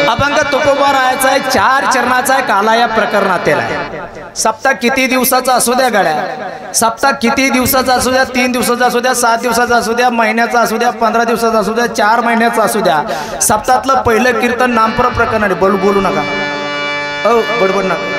अभंग तुकोबा रायाचा आहे, 4 चरणाचा आहे, काला या प्रकरणातील आहे। सप्ताह किती दिवसाचा असू द्या गड्या, सप्ताह किती दिवसाचा असू द्या, 3 दिवसाचा असू द्या, 7 दिवसाचा असू द्या, महिन्याचा असू द्या, 15 दिवसाचा असू द्या, 4 महिन्याचा असू द्या, सप्ताहातलं पहिलं कीर्तन नामपर प्रकरण आहे। बोलू नका, बडबड नका।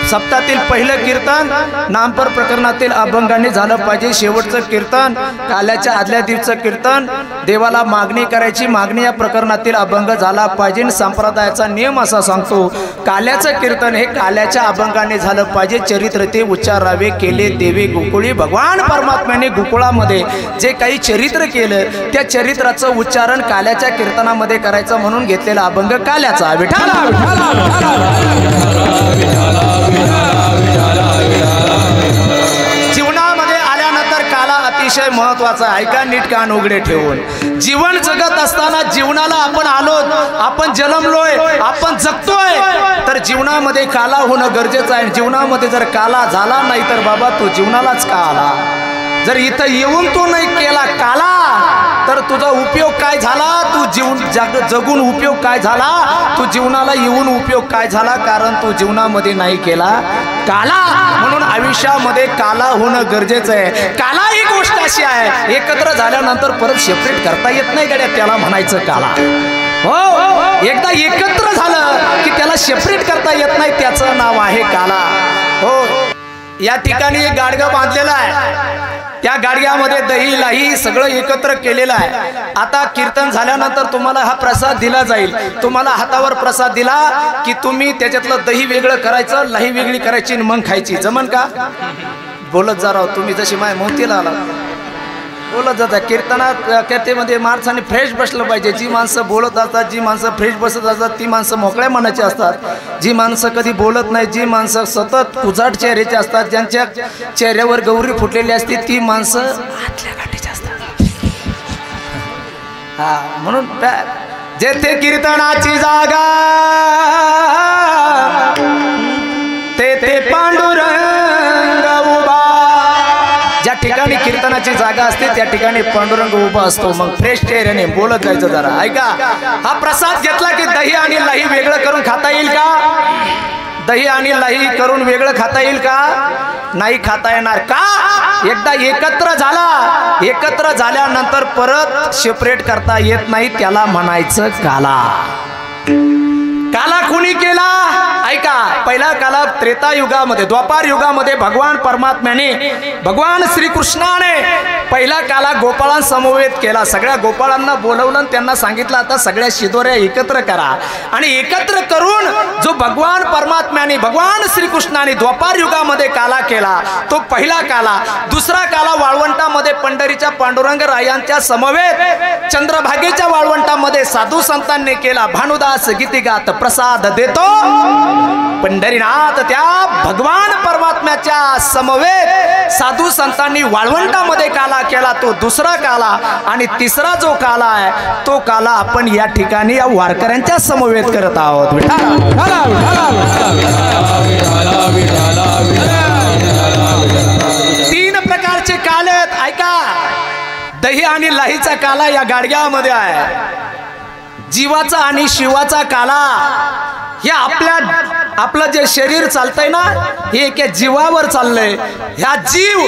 सप्ताहातील पहिलं कीर्तन नामपर प्रकरणातील अभंगाने झालं पाहिजे। शेवटचं कीर्तन काल्याच्या आदल्या दिवसाचं कीर्तन, देवाला मागणी करायची, मागणी या प्रकरणातील अभंग झाला पाहिजे। संप्रदायाचा नियम असा सांगतो, काल्याचं कीर्तन हे काल्याच्या अभंगाने झालं पाहिजे। चरित्र ते उच्चारावे केले देवे गोकुळी, भगवान परमात्म्याने गोकुळामध्ये जे काही चरित्र केलं त्या चरित्राचं उच्चारण काल्याच्या कीर्तनामध्ये करायचं म्हणून घेतलेला अभंग काल्याचा। विठाला जीवनामध्ये आल्यानंतर काला अतिशय महत्वाचा आहे। ऐका नीट कान उघडे ठेवून, जीवन जगत असताना जीवनाला आपण आलो, आपण जन्मलोय, आपण जगतोय, तर जीवनामध्ये काला होणं गरजेचं आहे। जीवनामध्ये जर काला झाला नाही तर बाबा तो जीवनालाच का आला। जर इथं येऊन तो नाही केला काला तर तुझा उपयोग काय झाला, तू जगून उपयोग काय झाला, तू जीवनाला येऊन उपयोग काय झाला, कारण तू जीवनामध्ये नाही केला काला। म्हणून आयुष्यामध्ये काला होणं गरजेचं आहे। काला ही गोष्ट अशी आहे, एकत्र झाल्यानंतर परत सेपरेट करता येत नाही गड्या, त्याला म्हणायचं काला। हो, एकदा एकत्र झालं की त्याला सेपरेट करता येत नाही, त्याचं नाव आहे काला। हो, या ठिकाणी एक गाडगा बांधलेला आहे, त्या गाडग्यामध्ये दही लाही सगळं एकत्र केलेलं आहे। आता कीर्तन झाल्यानंतर तुम्हाला हा प्रसाद दिला जाईल। तुम्हाला हातावर प्रसाद दिला की तुम्ही त्याच्यातलं दही वेगळं करायचं, लाही वेगळी करायची आणि मग खायची। जमन का? बोलत जा राव, तुम्ही जशी माय मोतीला आला बोलत जाता। कीर्तनात कथेमध्ये माणसाने फ्रेश बसलं पाहिजे। जी माणसं बोलत असतात, जी माणसं फ्रेश बसत असतात, ती माणसं मोकळ्या मनाची असतात। जी माणसं कधी बोलत नाही, जी माणसं सतत उजाट चेहऱ्याची असतात, ज्यांच्या चेहऱ्यावर गौरी फुटलेली असते, ती माणसं आतल्या गाठीची असतात। हा, म्हणून जेथे कीर्तनाची जागा तेथे पांडुरंग उभा। ज्या ठिकाणी कीर्तनाची जागा असते त्या ठिकाणी पांडुरंग उभा असतो। मग फ्रेश चेहऱ्याने बोलत जायचं जरा। ऐका, हा प्रसाद घेतला की दही आणि लाही वेगळं करून खाता येईल का? दही आणि लाही करून वेगळं खाता येईल का? नाही खाता येणार का? एकदा एकत्र झाला, एकत्र झाल्यानंतर परत सेपरेट करता येत नाही, त्याला म्हणायचं काला। काला कोणी केला? ऐका, पहिला काला त्रेता युगामध्ये, द्वापार युगामध्ये भगवान परमात्म्याने, भगवान श्रीकृष्णाने पहिला काला गोपाळांसमवेत केला। सगळ्या गोपाळांना बोलवलं आणि त्यांना सांगितलं आता सगळ्या शिदोऱ्या एकत्र करा, आणि एकत्र करून जो भगवान परमात्म्याने, भगवान श्रीकृष्णाने द्वापार युगामध्ये काला केला तो पहिला काला। दुसरा काला वाळवंटामध्ये पंढरीच्या पांडुरंग रायांच्या समवेत चंद्रभागेच्या वाळवंटामध्ये साधू संतांनी केला। भानुदास गीती गात प्रसाद देतो पंढरीनाथ, त्या भगवान परमात्म्याच्या समवेत साधू संतांनी वाळवंटामध्ये काला केला, तो दुसरा काला। आणि तिसरा जो काला आहे तो काला आपण या ठिकाणी या वारकऱ्यांच्या समवेत करत आहोत। 3 प्रकारचे काले आहेत। ऐका, दही आणि लाहीचा काला या गाडग्यामध्ये आहे। जीवाचा आणि शिवाचा काला, हे आपलं जे शरीर चालतंय ना, हे एका जीवावर चाललंय। ह्या जीव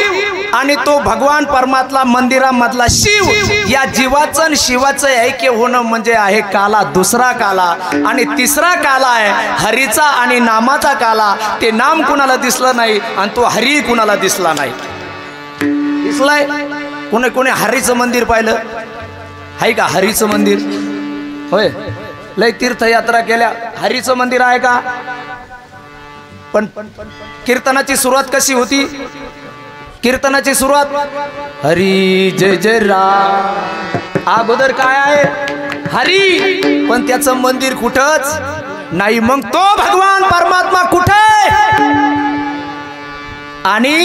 आणि तो भगवान परमात्मा मंदिरामधला शिव, या जीवाचं आणि शिवाचं ऐक्य होणं म्हणजे आहे काला, दुसरा काला। आणि तिसरा काला आहे हरीचा आणि नामाचा काला। ते नाम कुणाला दिसलं नाही आणि तो हरी कुणाला दिसला नाही। दिसलाय कोणी कोणी हरीचं मंदिर पाहिलं आहे का? हरीचं मंदिर होय, लय तीर्थयात्रा केल्या, हरीचं मंदिर आहे का? पण कीर्तनाची सुरुवात कशी होती? कीर्तनाची सुरुवात हरी जय जय राम, अगोदर काय आहे? हरी, पण त्याचं मंदिर कुठंच नाही। मग तो भगवान परमात्मा कुठे? आणि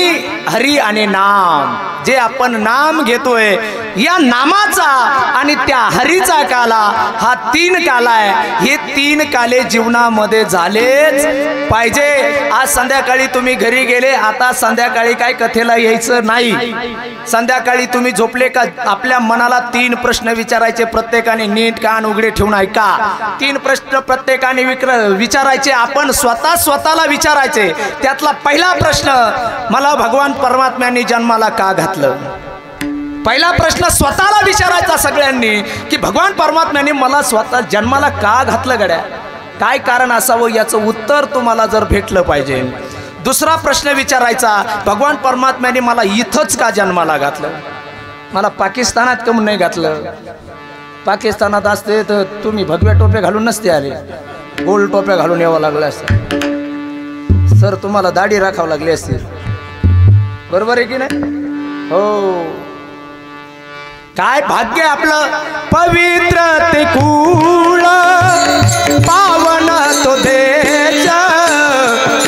हरी आणि नाम जे आपण नाम घेतोय या नामाचा आणि त्या हरीचा काला हा 3 काला आहे। हे 3 काले जीवनामध्ये झालेच पाहिजे। आज संध्याकाळी तुम्ही घरी गेले, आता संध्याकाळी काय कथेला यायचं नाही। संध्याकाळी तुम्ही झोपले का आपल्या मनाला 3 प्रश्न विचारायचे, प्रत्येकाने नीट कान उघडे ठेवून ऐका। 3 प्रश्न प्रत्येकाने विचारायचे, आपण स्वतःला विचारायचे। त्यातला पहिला प्रश्न, मला भगवान परमात्म्याने जन्माला का घातलं? पहिला प्रश्न स्वतःला विचारायचा सगळ्यांनी की भगवान परमात्म्याने मला स्वतः जन्माला का घातलं गड्या? काय कारण असावं याचं उत्तर तुम्हाला जर भेटलं पाहिजे। दुसरा प्रश्न विचारायचा, भगवान परमात्म्याने मला इथंच का जन्माला घातलं? मला पाकिस्तानात कमून नाही घातलं? पाकिस्तानात असते तर तुम्ही भगव्या टोप्या घालून नसते आले, गोल टोप्या घालून यावं लागलं असतं सर, तुम्हाला दाढी राखावं लागली असते, बरोबर आहे की नाही? हो, काय भाग्य आपलं, पवित्र ते कुळ पावन तो देश,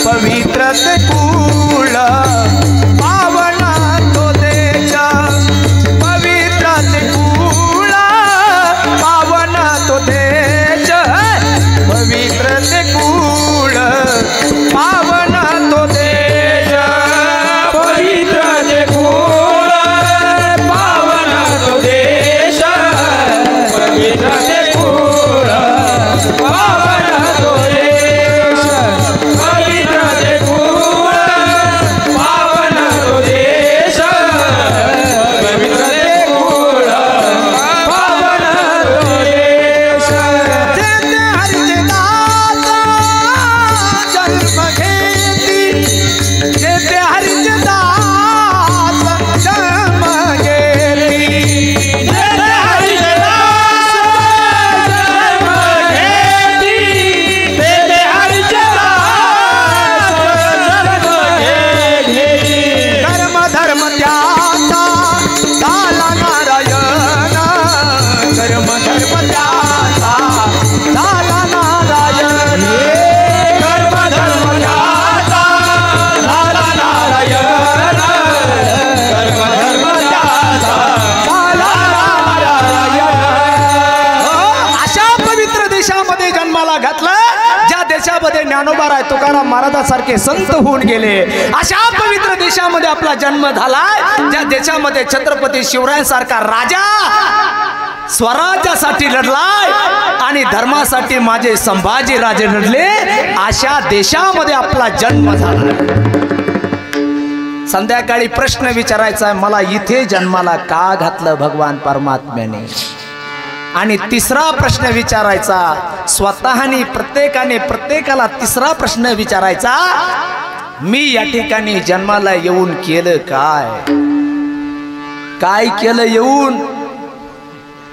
पवित्र ते कुळ पावन तो देश, पवित्र ते कुळ पावन तो देश, पवित्र ते कुळ पावन तो देश, पवित्र ते कुळ पावन तो देश, पवित्र ते कुळ पावन तो देश, पवित्र ते कुळ पावन तो देश, पवित्र ते कुळ पावन तो देश। जेते हरिचे दास जन्म घेती, जेते हरिचे दास जन्म घेती, जेते हरिचे दास जन्म घेती, जेते हरिचे दास जन्म घेती, कर्म धर्म त्याचा झाला नारायण, कर्म धर्म त्याचा झाला नारायण, कर्म धर्म त्याचा झाला नारायण, कर्म धर्म त्याचा झाला नारायण। अशा पवित्र देशामध्ये जन्माला घातलं ज्या देशामध्ये ज्ञानोबा राय तुकाराम महाराजांसारखे संत होऊन गेले। अशा पवित्र देशामध्ये आपला जन्म झालाय ज्या देशामध्ये छत्रपती शिवरायांसारखा राजा स्वराज्यासाठी लढलाय आणि धर्मासाठी माझे संभाजी राजे लढले। अशा देशामध्ये आपला जन्म झाला। संध्याकाळी प्रश्न विचारायचा आहे, मला इथे जन्माला का घातलं भगवान परमात्म्याने? आणि तिसरा प्रश्न विचारायचा, स्वतःनी प्रत्येकाला तिसरा प्रश्न विचारायचा, मी या ठिकाणी जन्माला येऊन केलं काय केलं येऊन?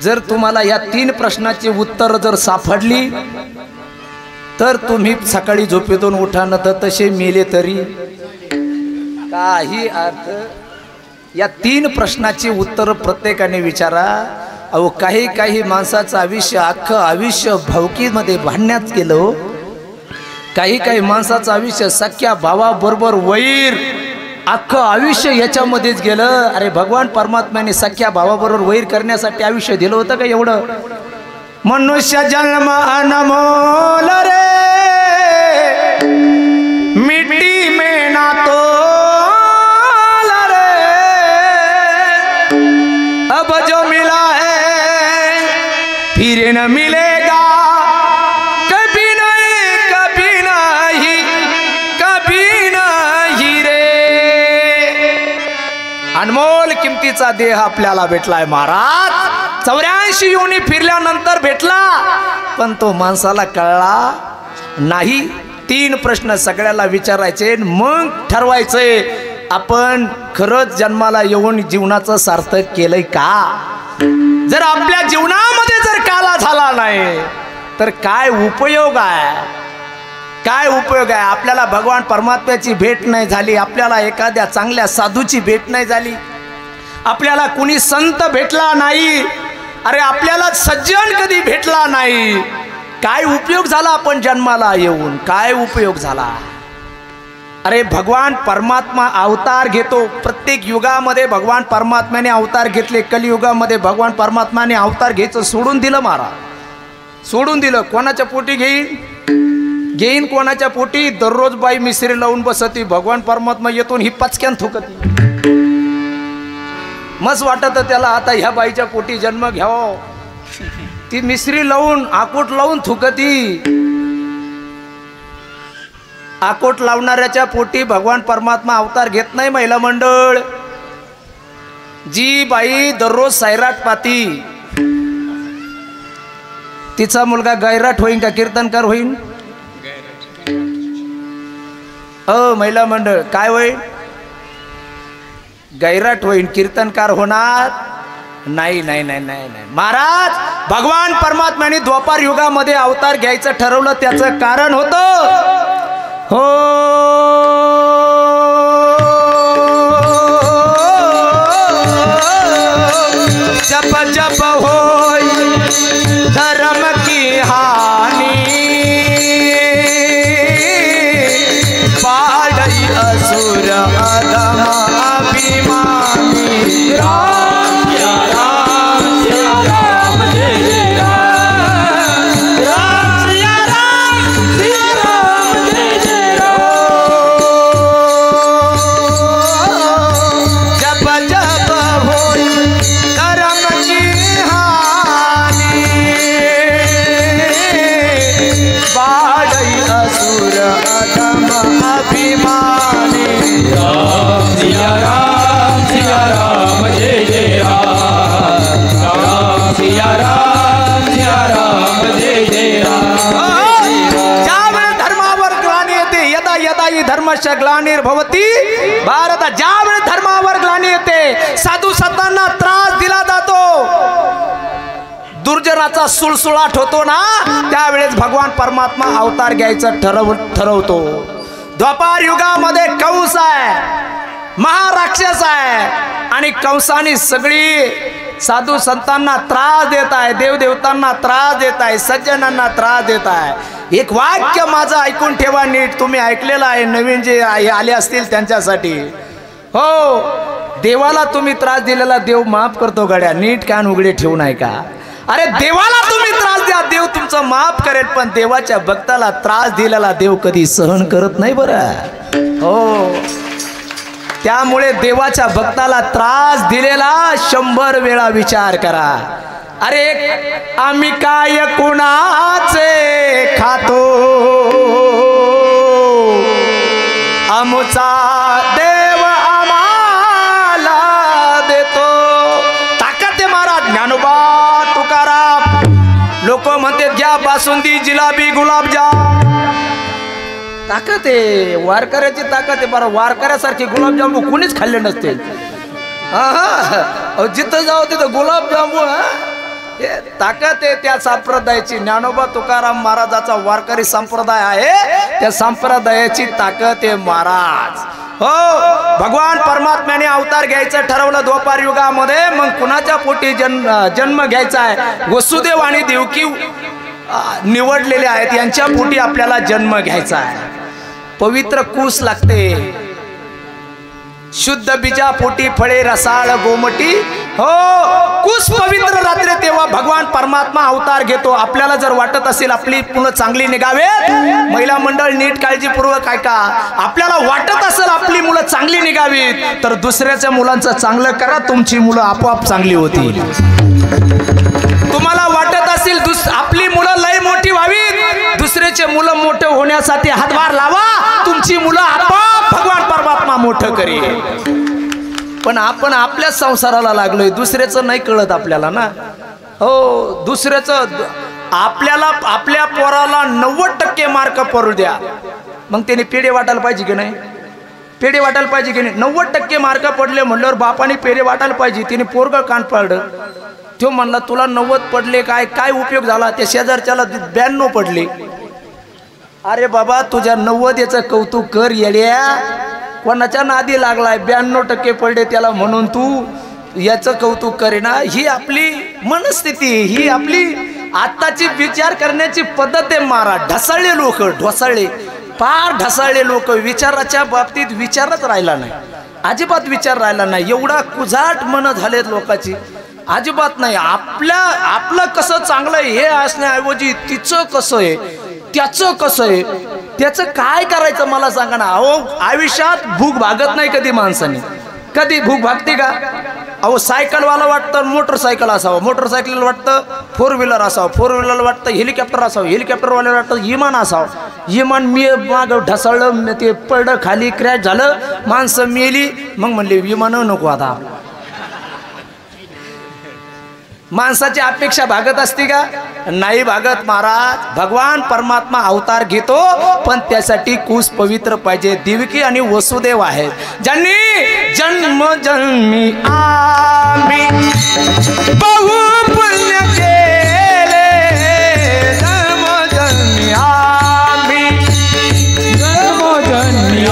जर तुम्हाला या 3 प्रश्नाची उत्तर जर सापडली तर तुम्ही सकाळी झोपेतून उठान तर तसे मेले तरी काही अर्थ। या 3 प्रश्नाची उत्तर प्रत्येकाने विचारा। अहो, काही माणसाचं आयुष्य अख्खं आयुष्य भावकीमध्ये भांडण्यात गेलं। काही माणसाचं आयुष्य सख्या भावाबरोबर वैर अख्खं आयुष्य याच्यामध्येच गेलं। अरे भगवान परमात्म्याने सख्या भावाबरोबर वैर करण्यासाठी आयुष्य दिलं होतं का एवढं? मनुष्य जन्म अनमोल रे, मिट्टी में ना तोल रे, अब जो मिला है फिर न मिलेगा, कभी नहीं कभी नहीं कभी नहीं रे। अनमोल किमतीचा देह आपल्याला भेटलाय महाराज, 84 योनी फिरल्यानंतर भेटला, पण तो माणसाला कळला नाही। 3 प्रश्न सगळ्याला विचारायचे, मग ठरवायचे आपण खरंच जन्माला येऊन जीवनाचं सार्थक केलंय का? जर आपल्या जीवनामध्ये जर काला झाला नाही तर काय उपयोग आहे? काय उपयोग आहे? आपल्याला भगवान परमात्म्याची भेट नाही झाली, आपल्याला एखाद्या चांगल्या साधूची भेट नाही झाली, आपल्याला कुणी संत भेटला नाही, अरे आपल्याला सज्जन कधी भेटला नाही, काय उपयोग झाला आपण जन्माला येऊन? काय उपयोग झाला? अरे भगवान परमात्मा अवतार घेतो, प्रत्येक युगामध्ये भगवान परमात्म्याने अवतार घेतले. कलियुगामध्ये भगवान परमात्म्याने अवतार घ्यायचं सोडून दिलं महाराज, सोडून दिलं. कोणाच्या पोटी घेईन कोणाच्या पोटी. दररोज बाई मिसरी लावून बसती, भगवान परमात्मा येतून ही पचक्यान थुकती. मस्त वाटत त्याला आता ह्या बाईच्या पोटी जन्म घ्यावा. ती मिसरी लावून आकोट लावून थुकती. आकोट लावणाऱ्याच्या पोटी भगवान परमात्मा अवतार घेत नाही. महिला मंडळ, जी बाई दररोज सैराट पाती, तिचा मुलगा गैराट होईन का कीर्तनकार होईन? महिला मंडळ काय होईल? गैराट होईन, कीर्तनकार होणार नाही. नाही नाही नाही नाही महाराज, भगवान परमात्म्याने द्वापार युगामध्ये अवतार घ्यायचं ठरवलं. त्याचं कारण होतं हो जप जप होई धर्म की हानि, पाडई असुर अधम अभिमानी. राम सिया राम सिया राम जय जय राम, राम सिया राम जय जय राम. जप जप होई धर्म की हानि, पाडई असुर अधम अभिमानी. राम सिया राम जय जय राम, राम सिया राम जय जय राम. ज्यावेळी धर्मावर ग्लानी येते, यदा यदा ही धर्मस्य ग्लानिर्भवती भारत, ज्यावेळी धर्मावर ग्लानी येते, साधू संतांना त्रास दिला जातो, दुर्जनाचा सुळसुळाट होतो ना, त्यावेळेस भगवान परमात्मा अवतार घ्यायचं ठरवतो. द्वापार युगामध्ये कंस आहे, महाराक्षस आहे, आणि कंसाने सगळी साधू संतांना त्रास देत आहे, देवदेवतांना त्रास देत आहे, सज्जनांना त्रास देत आहे. एक वाक्य माझं ऐकून ठेवा नीट, तुम्ही ऐकलेलं आहे, नवीन जे आले असतील त्यांच्यासाठी. हो, देवाला तुम्ही त्रास दिलेला देव माफ करतो गड्या, नीट कान उघडे ठेवून ऐका. अरे देवाला तुम्ही त्रास द्या, देव तुमचं माफ करेल, पण देवाच्या भक्ताला त्रास दिलेला देव कधी सहन करत नाही बरं. हो, त्यामुळे देवाच्या भक्ताला त्रास दिलेला 100 वेळा विचार करा. अरे आम्ही काय कुणाचे खातो, आमचा देव आम्हाला देतो. ताकद आहे महाराज. ज्ञानोबा तुकाराम लोक म्हणतात घ्या बासुंदी जिलाबी गुलाबजाम. ताकद आहे, वारकऱ्याची ताकद आहे. बरं, वारकऱ्यासारखे गुलाबजामू कोणीच खाल्ले नसते. हा, जिथं जाऊ तिथं गुलाबजामू. ताकद आहे त्या संप्रदायाची. ज्ञानोबा तुकाराम महाराजाचा वारकरी संप्रदाय आहे, त्या संप्रदायाची ताकद आहे महाराज. हो, भगवान परमात्म्याने अवतार घ्यायचं ठरवलं द्वापार युगामध्ये. मग कुणाच्या पोटी जन्म घ्यायचा आहे? वसुदेव आणि देवकी निवडलेले आहेत, यांच्या पोटी आपल्याला जन्म घ्यायचा आहे. पवित्र कूस लागते, शुद्ध बीजा पोटी फळे रसाळ गोमटी. हो, कुस पवित्र रात्री, तेव्हा भगवान परमात्मा अवतार घेतो. आपल्याला जर वाटत असेल आपली मुलं चांगली निघावेत, महिला मंडळ नीट काळजीपूर्वक ऐका, आपल्याला वाटत असेल आपली मुलं चांगली निघावीत, तर दुसऱ्याच्या मुलांचं चांगलं करा, तुमची मुलं आपोआप चांगली होतील. तुम्हाला वाटत असेल आपली मुलं लय मोठी व्हावीत, दुसऱ्याचे मुलं मोठे होण्यासाठी हातभार लावा, तुमची मुलं आपोआप भगवान परमात्मा मोठं करेल. पण आपण आपल्याच संसाराला लागलोय, दुसऱ्याचं नाही कळत आपल्याला ना. हो, दुसऱ्याचं आपल्याला, आपल्या पोराला 90% मार्क पडू द्या, मग त्याने पेढे वाटायला पाहिजे की नाही? पेढे वाटायला पाहिजे की नाही? 90% मार्क पडले म्हणल्यावर बापाने पेढे वाटायला पाहिजे. तिने पोरगं कान पाडलं, तो म्हणला तुला 90 पडले, काय उपयोग झाला? त्या शेजारच्याला 92 पडले. अरे बाबा, तुझ्या 90चं कौतुक कर येड्या, कोणाच्या नादी लागलाय? 92% पडले त्याला म्हणून तू याचं कौतुक करेना. ही आपली मनस्थिती, ही आपली आत्ताची विचार करण्याची पद्धत आहे महाराज. ढसाळले लोक, ढोसाळे फार ढसाळले लोक, विचाराच्या बाबतीत विचारच राहिला नाही, अजिबात विचार राहिला नाही. एवढा कुजाट मन झालेत लोकांची, अजिबात नाही. आपलं कसं चांगलं हे असण्याऐवजी तिचं कसं आहे, त्याचं कसं आहे, त्याचं काय करायचं मला सांगा ना. अहो आयुष्यात भूक भागत नाही कधी माणसाने, कधी भूक भागते का? अहो सायकलवाला वाटतं मोटरसायकल असावं, मोटरसायकल वाटतं फोर व्हीलर असावं, फोर व्हीलर वाटतं हेलिकॉप्टर असावं, हेलिकॉप्टरवाल्याला वाटतं विमान असावं, विमान माग ढसळलं, ते पडलं खाली, क्रॅश झालं, माणसं मेली. मग म्हणले विमान नको आता. माणसाची अपेक्षा भागत असते का? नाही भागत महाराज. भगवान परमात्मा अवतार घेतो, पण त्यासाठी कुस पवित्र पाहिजे. देवकी आणि वसुदेव आहेत, ज्यांनी जन्मजन्मी आम्ही बहु पुण्य केले, जन्मजन्मी आम्ही, जन्मजन्मी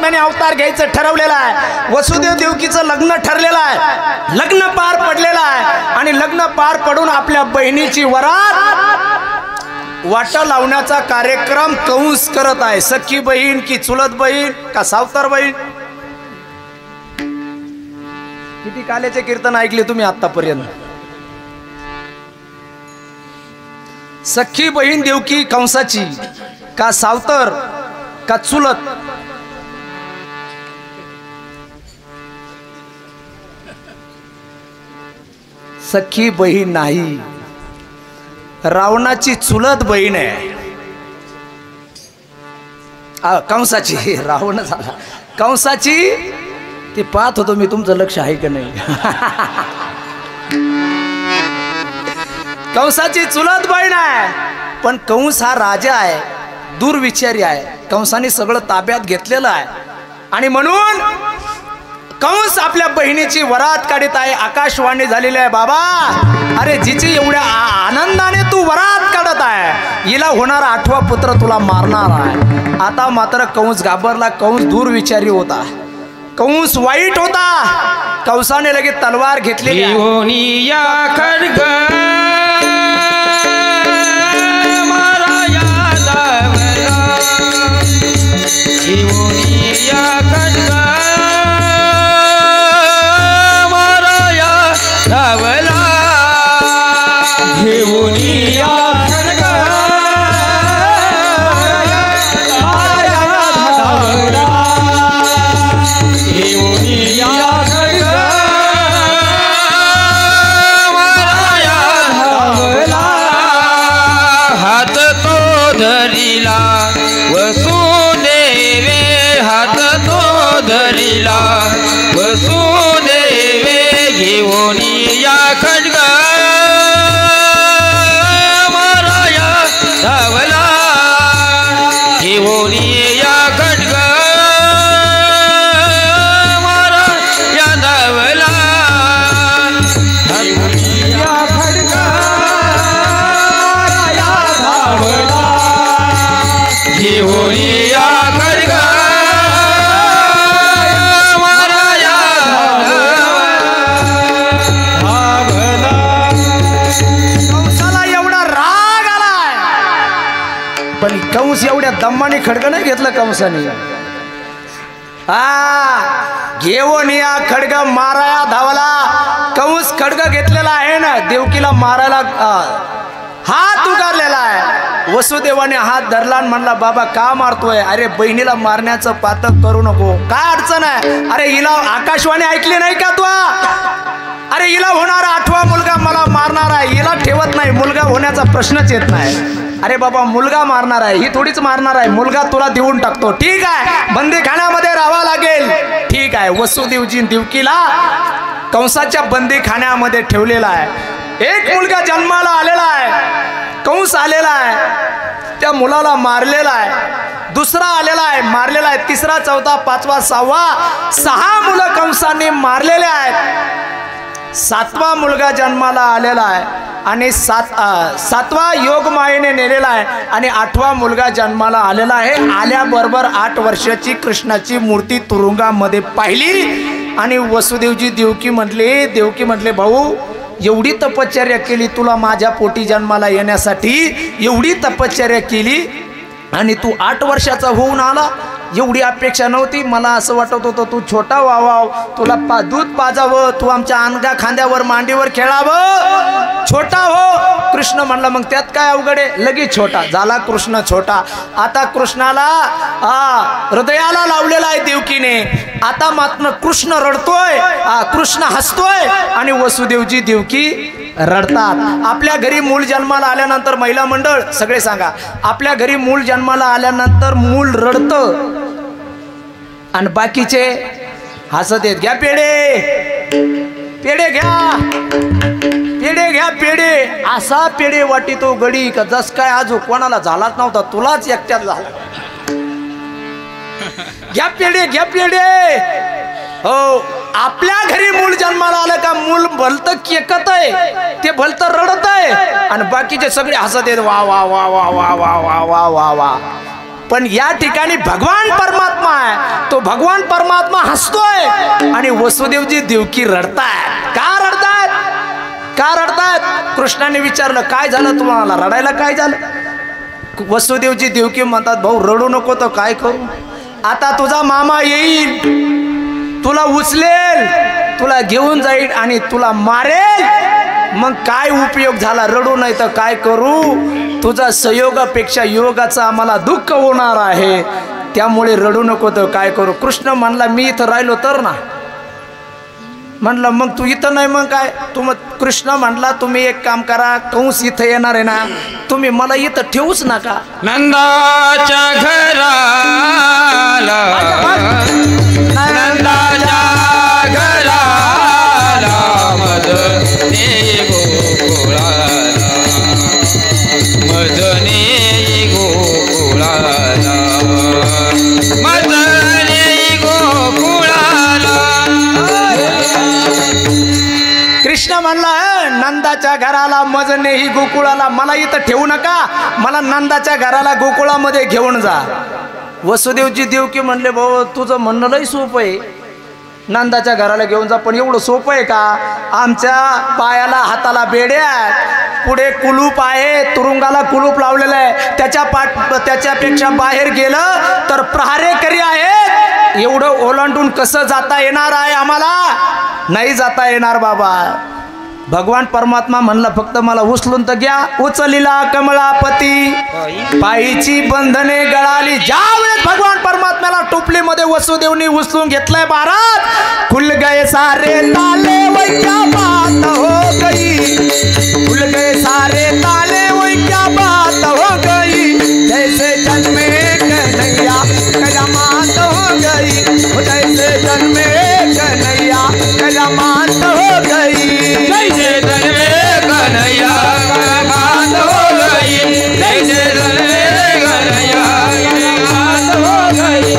अवतार घ्यायचं ठरवलेलं आहे. वसुदेव देवकीचं लग्न ठरलेलं आहे, लग्न पार पडलेलं आहे, आणि लग्न पार पडून आपल्या बहिणीची वरात वाटा लावण्याचा कार्यक्रम कंस करत आहे. सख्खी बहीण की चुलत बहीण का सावतर बहीण? किती काल्याचे कीर्तन ऐकले तुम्ही आतापर्यंत? सख्खी बहीण देवकी कंसाची का सावतर का चुलत? सख्खी बहीण नाही, रावणाची चुलत बहीण आहे. कंसाची, रावण झाला कंसाची. ते पाहत होतो मी, तुमचं लक्ष आहे का नाही? कंसाची चुलत बहीण आहे, पण कंस हा राजा आहे, दूरविचारी आहे. कंसाने सगळं ताब्यात घेतलेलं आहे, आणि म्हणून कंस आपल्या बहिणीची वरात काढत आहे. आकाशवाणी झालेली आहे, बाबा अरे जिची एवढ्या आनंदाने तू वरात काढत आहे, हिला होणारा 8वा पुत्र तुला मारणार आहे. आता मात्र कंस घाबरला. कंस दूरविचारी होता, कंस वाईट होता. कंसाने लगेच तलवार घेतली. पण कंस एवढ्या दम्माने खडगं नाही घेतलं कंसाने. घेऊन या खडग माराया धावला. कंस खडग घेतलेला आहे ना, देवकीला मारायला हात उगारलेला आहे. वसुदेवाने हात धरला आणि म्हणला, बाबा का मारतोय? अरे बहिणीला मारण्याचं पातक करू नको, काय अडचण आहे? अरे हिला आकाशवाणी ऐकली नाही का तू? अरे हिला होणारा 8वा मुलगा मला मारणार आहे, हिला ठेवत नाही, मुलगा होण्याचा प्रश्नच येत नाही. अरे बाबा मुलगा मारणार आहे, ही थोडीच मारणार आहे, मुलगा तुला देऊन टाकतो. ठीक आहे, बंदीखान्यामध्ये राहावं लागेल. ठीक आहे, आहे. वसुदेवजी देवकीला कंसाच्या बंदीखान्यामध्ये ठेवलेला आहे. एक मुलगा जन्माला आलेला आहे, कंस आलेला आहे, त्या मुलाला मारलेला आहे. दुसरा आलेला आहे, मारलेला आहे. तिसरा, चौथा, पाचवा, सहावा, 6 मुलं कंसाने मारलेले आहेत. 7वा मुलगा जन्माला आलेला आहे आणि 7वा योग मायेने नेलेला आहे आणि 8वा मुलगा जन्माला आलेला आहे. आल्याबरोबर 8 वर्षाची कृष्णाची मूर्ती तुरुंगामध्ये पाहिली आणि वसुदेवजी देवकी म्हटले भाऊ, एवढी तपश्चर्या केली तुला माझ्या पोटी जन्माला येण्यासाठी, एवढी तपश्चर्या केली आणि तू 8 वर्षाचा होऊन आला. एवढी अपेक्षा नव्हती. मला असं वाटत होतं तू छोटा व्हावा, तुला दूध पाजावं, तू आमच्या अंगा खांद्यावर मांडीवर खेळावं, छोटा हो. कृष्ण म्हणला मग त्यात काय अवघड आहे, लगेच छोटा झाला कृष्ण छोटा. आता कृष्णाला हृदयाला लावलेला आहे देवकीने. आता मात्र कृष्ण रडतोय, कृष्ण हसतोय आणि वसुदेवजी देवकी रडतात. आपल्या घरी मूल जन्माला आल्यानंतर महिला मंडळ सगळे सांगा, आपल्या घरी मूल जन्माला आल्यानंतर मूल रडतं आणि बाकीचे हसत येत. घ्या पेढे, पेढे घ्या, पेढे घ्या, पेढे. असा पेढे वाटितो गडी का जस काय आज कोणाला झालाच नव्हता, तुलाच एकट्यात झाला. घ्या पेढे, घ्या पेढे. हो, आपल्या घरी मूल जन्माला आलं का मूल भलतं केकत आहे, ते भलतं रडत आहे आणि बाकीचे सगळे हसत आहेत, वा वा वा वा वा वा वा वा वा वा. पण या ठिकाणी भगवान परमात्मा आहे, तो भगवान परमात्मा हसतोय आणि वसुदेवजी देवकी रडतायत. का रडतायत, का रडतायत? कृष्णाने विचारलं काय झालं तुम्हाला, रडायला काय झालं? वसुदेवजी देवकी म्हणतात भाऊ रडू नको तर काय करू, आता तुझा मामा येईल, तुला उचलेल, तुला घेऊन जाईल आणि तुला मारेल, मग काय उपयोग झाला, रडू नाही तर काय करू, तुझा संयोगापेक्षा योगाचा आम्हाला दुःख होणार आहे, त्यामुळे रडू नको तर काय करू. कृष्ण म्हणला मी इथं राहिलो तर ना. म्हणलं मग तू इथं नाही मग काय, कृष्ण म्हणला तुम्ही एक काम करा, कंस इथं येणार आहे ना, तुम्ही मला इथं ठेवूच नका. नंदाच्या घराला, नंदाच्या घराला मदने गोकुळाला, मदने गोकुळाला, मदने गोकुळाला. कृष्ण म्हणला नंदाच्या घराला मजने ही गोकुळाला, मला इथं ठेवू नका, मला नंदाच्या घराला गोकुळामध्ये घेऊन जा. वसुदेवजी देवकी म्हणले भाऊ तुझं म्हणणं लई सोपं आहे, नंदाच्या घराला घेऊन जा, पण एवढं सोपं आहे का? आमच्या पायाला हाताला बेड्या आहेत, पुढे कुलूप आहे, तुरुंगाला कुलूप लावलेलं आहे, त्याच्यापेक्षा बाहेर गेलं तर प्रहारेकरी आहेत, एवढं ओलांडून कसं जाता येणार आहे आम्हाला? नाही जाता येणार बाबा. भगवान परमात्मा म्हणला फक्त मला उचलून तर घ्या. उचलिला कमळापती पायीची बंधने गळाली. ज्यावेळेस भगवान परमात्म्याला टोपलीमध्ये वसुदेवनी उचलून घेतलंय महाराज, खुल गए सारे ताले वही क्या बात हो गई, खुल गए सारे ताले वही क्या बात हो गई, जैसे जन्मे कन्हैया कयामत हो गई, जैसे जन्मे कन्हैया कयामत हो गई, जैसे जन्मे कन्हैया कयामत हो गई, जैसे जन्मे कन्हैया कयामत हो गई.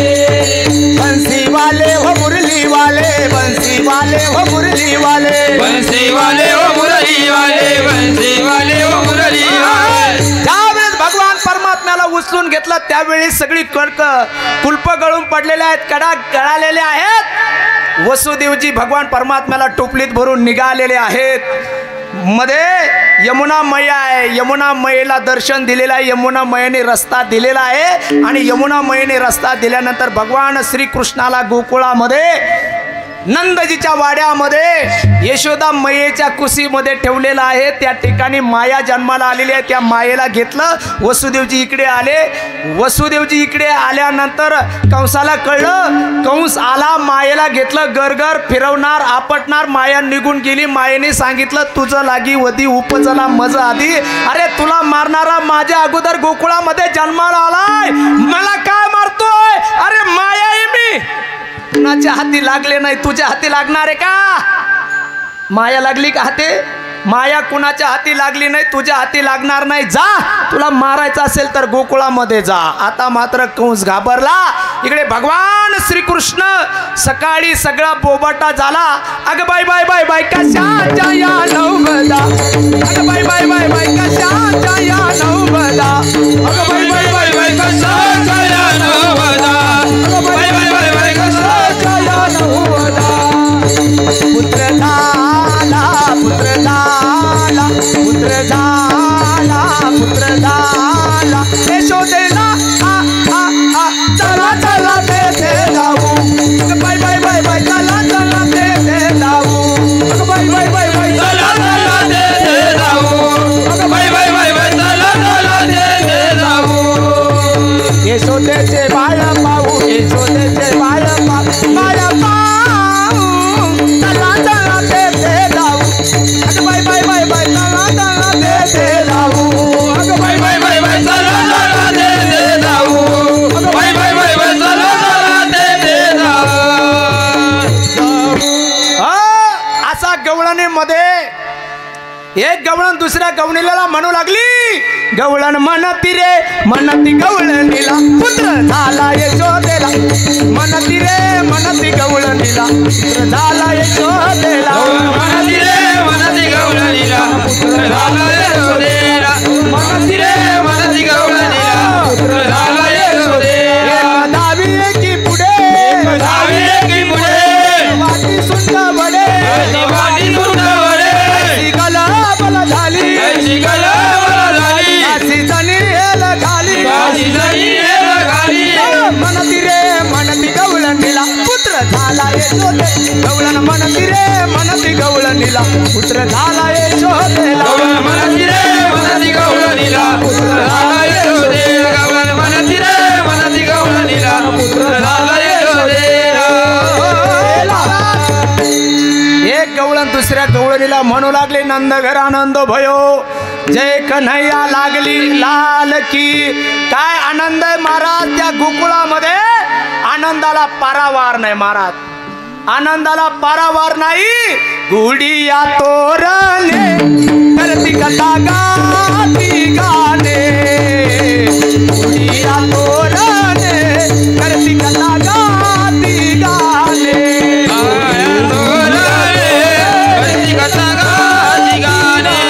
बंसी वाले हो मुरली वाले, बंसी वाले हो मुरली वाले, बंसी वाले हो मुरली वाले, बंसी वाले हो मुरली वाले. ज्यावेळेस भगवान परमात्म्याला उचलून घेतला त्यावेळी सगळी कुलप गळून पडलेले आहेत, कडा गळालेले आहेत. वसुदेवजी भगवान परमात्म्याला टोपलीत भरून निघालेले आहेत. मध्ये यमुना मैया आहे, यमुना मैयेला दर्शन दिलेलं आहे, यमुना मैयेने रस्ता दिलेला आहे आणि यमुना मैयेने रस्ता दिल्यानंतर भगवान श्रीकृष्णाला गोकुळामध्ये नंदजीच्या वाड्यामध्ये यशोदा मैयेच्या कुशीमध्ये ठेवलेला आहे. त्या ठिकाणी माया जन्माला आलेली आहे, त्या मायेला घेतलं. वसुदेवजी इकडे आले. वसुदेवजी इकडे आल्यानंतर कंसाला कळलं, कंस आला, मायेला घेतलं, गरगर फिरवणार आपटणार, माया निघून गेली. मायेने सांगितलं तुझं लागी वधी उपजला मज आधी, अरे तुला मारणारा माझ्या अगोदर गोकुळामध्ये जन्माला आलाय, मला काय मारतोय, अरे माया आहे मी, कुणाच्या हाती लागले नाही, तुझ्या हाती लागणार आहे का? माया लागली का हाती? माया कुणाच्या हाती लागली नाही, तुझ्या हाती लागणार नाही. जा, तुला मारायचं असेल तर गोकुळामध्ये जा. आता मात्र कंस घाबरला. इकडे भगवान श्रीकृष्ण सकाळी सगळा बोबाटा झाला. अगं बाय बाय बाय बाय कशाच्या या नवबदा, अगं बाय बाय बाय बाय कशाच्या या नवबदा, अगं बाय बाय बाय बाय कशाच्या या नवबदा, अगं बाय बाय बाय बाय कशाच्या या नवबदा. पुत्र झाला, पुत्र झाला, पुत्र झाला, पुत्र झाला यशोदेला. चला चला तेथे जाऊ, बाय बाय बाय बाय चला चला तेथे जाऊ, बाय बाय बाय बाय चला चला तेथे जाऊ, बाय बाय बाय बाय चला चला तेथे जाऊ. यशोदेचे बाळ पाहू, यशोदेचे बाळ पाहू, बाळ पाहू, चला चला तेथे जाऊ, बाय बाय बाय बाय चला चला तेथे जाऊ, बाय बाय बाय बाय चला चला तेथे जाऊ, बाय बाय बाय बाय चला चला तेथे जाऊ. असा गवळणीमध्ये एक गवळण दुसऱ्या गवळणीला म्हणू लागली. गवळण म्हणती रे म्हणती गवळणीला, पुत्र झाला यशोदेला. म्हणती रे म्हणती गवळणीला, पुत्र झाला यशोदेला. म्हणती रे म्हणती गवळणीला, पुत्र झाला यशोदेला. म्हणती रे म्हणती गवळणीला, पुत्र झाला यशोदेला. धावी की पुढे, धावी की पुढे, वाटी सुंद बडे, वाटी सुंद बडे, गलाबल झाली, गलाबल झाली, अशी जणी हेल घाली, अशी जणी हेल घाली. म्हणती रे म्हणती गवळणीला, पुत्र झाला यशोदे. गवळण म्हणती रे म्हणती गवळणीला, पुत्र झाला यशोदेला. म्हणती रे म्हणती गवळणीला, पुत्र झाला यशोदेला. गवळण म्हणती रे म्हणती गवळणीला, पुत्र झाला यशोदेला. एक गवळण दुसऱ्या गवळणीला म्हणू लागले, नंद घर आनंद भयो, जय कन्हैया लागली लाल की. काय आनंद आहे महाराज त्या गोकुळामध्ये. आनंदाला पारावार नाही महाराज, आनंदाला पारावार नाही. गुडिया तोरणे करती कथा गाती गाणे, गुडिया तोरणे करती कथा गाती गाणे. कथा गाती गाणे,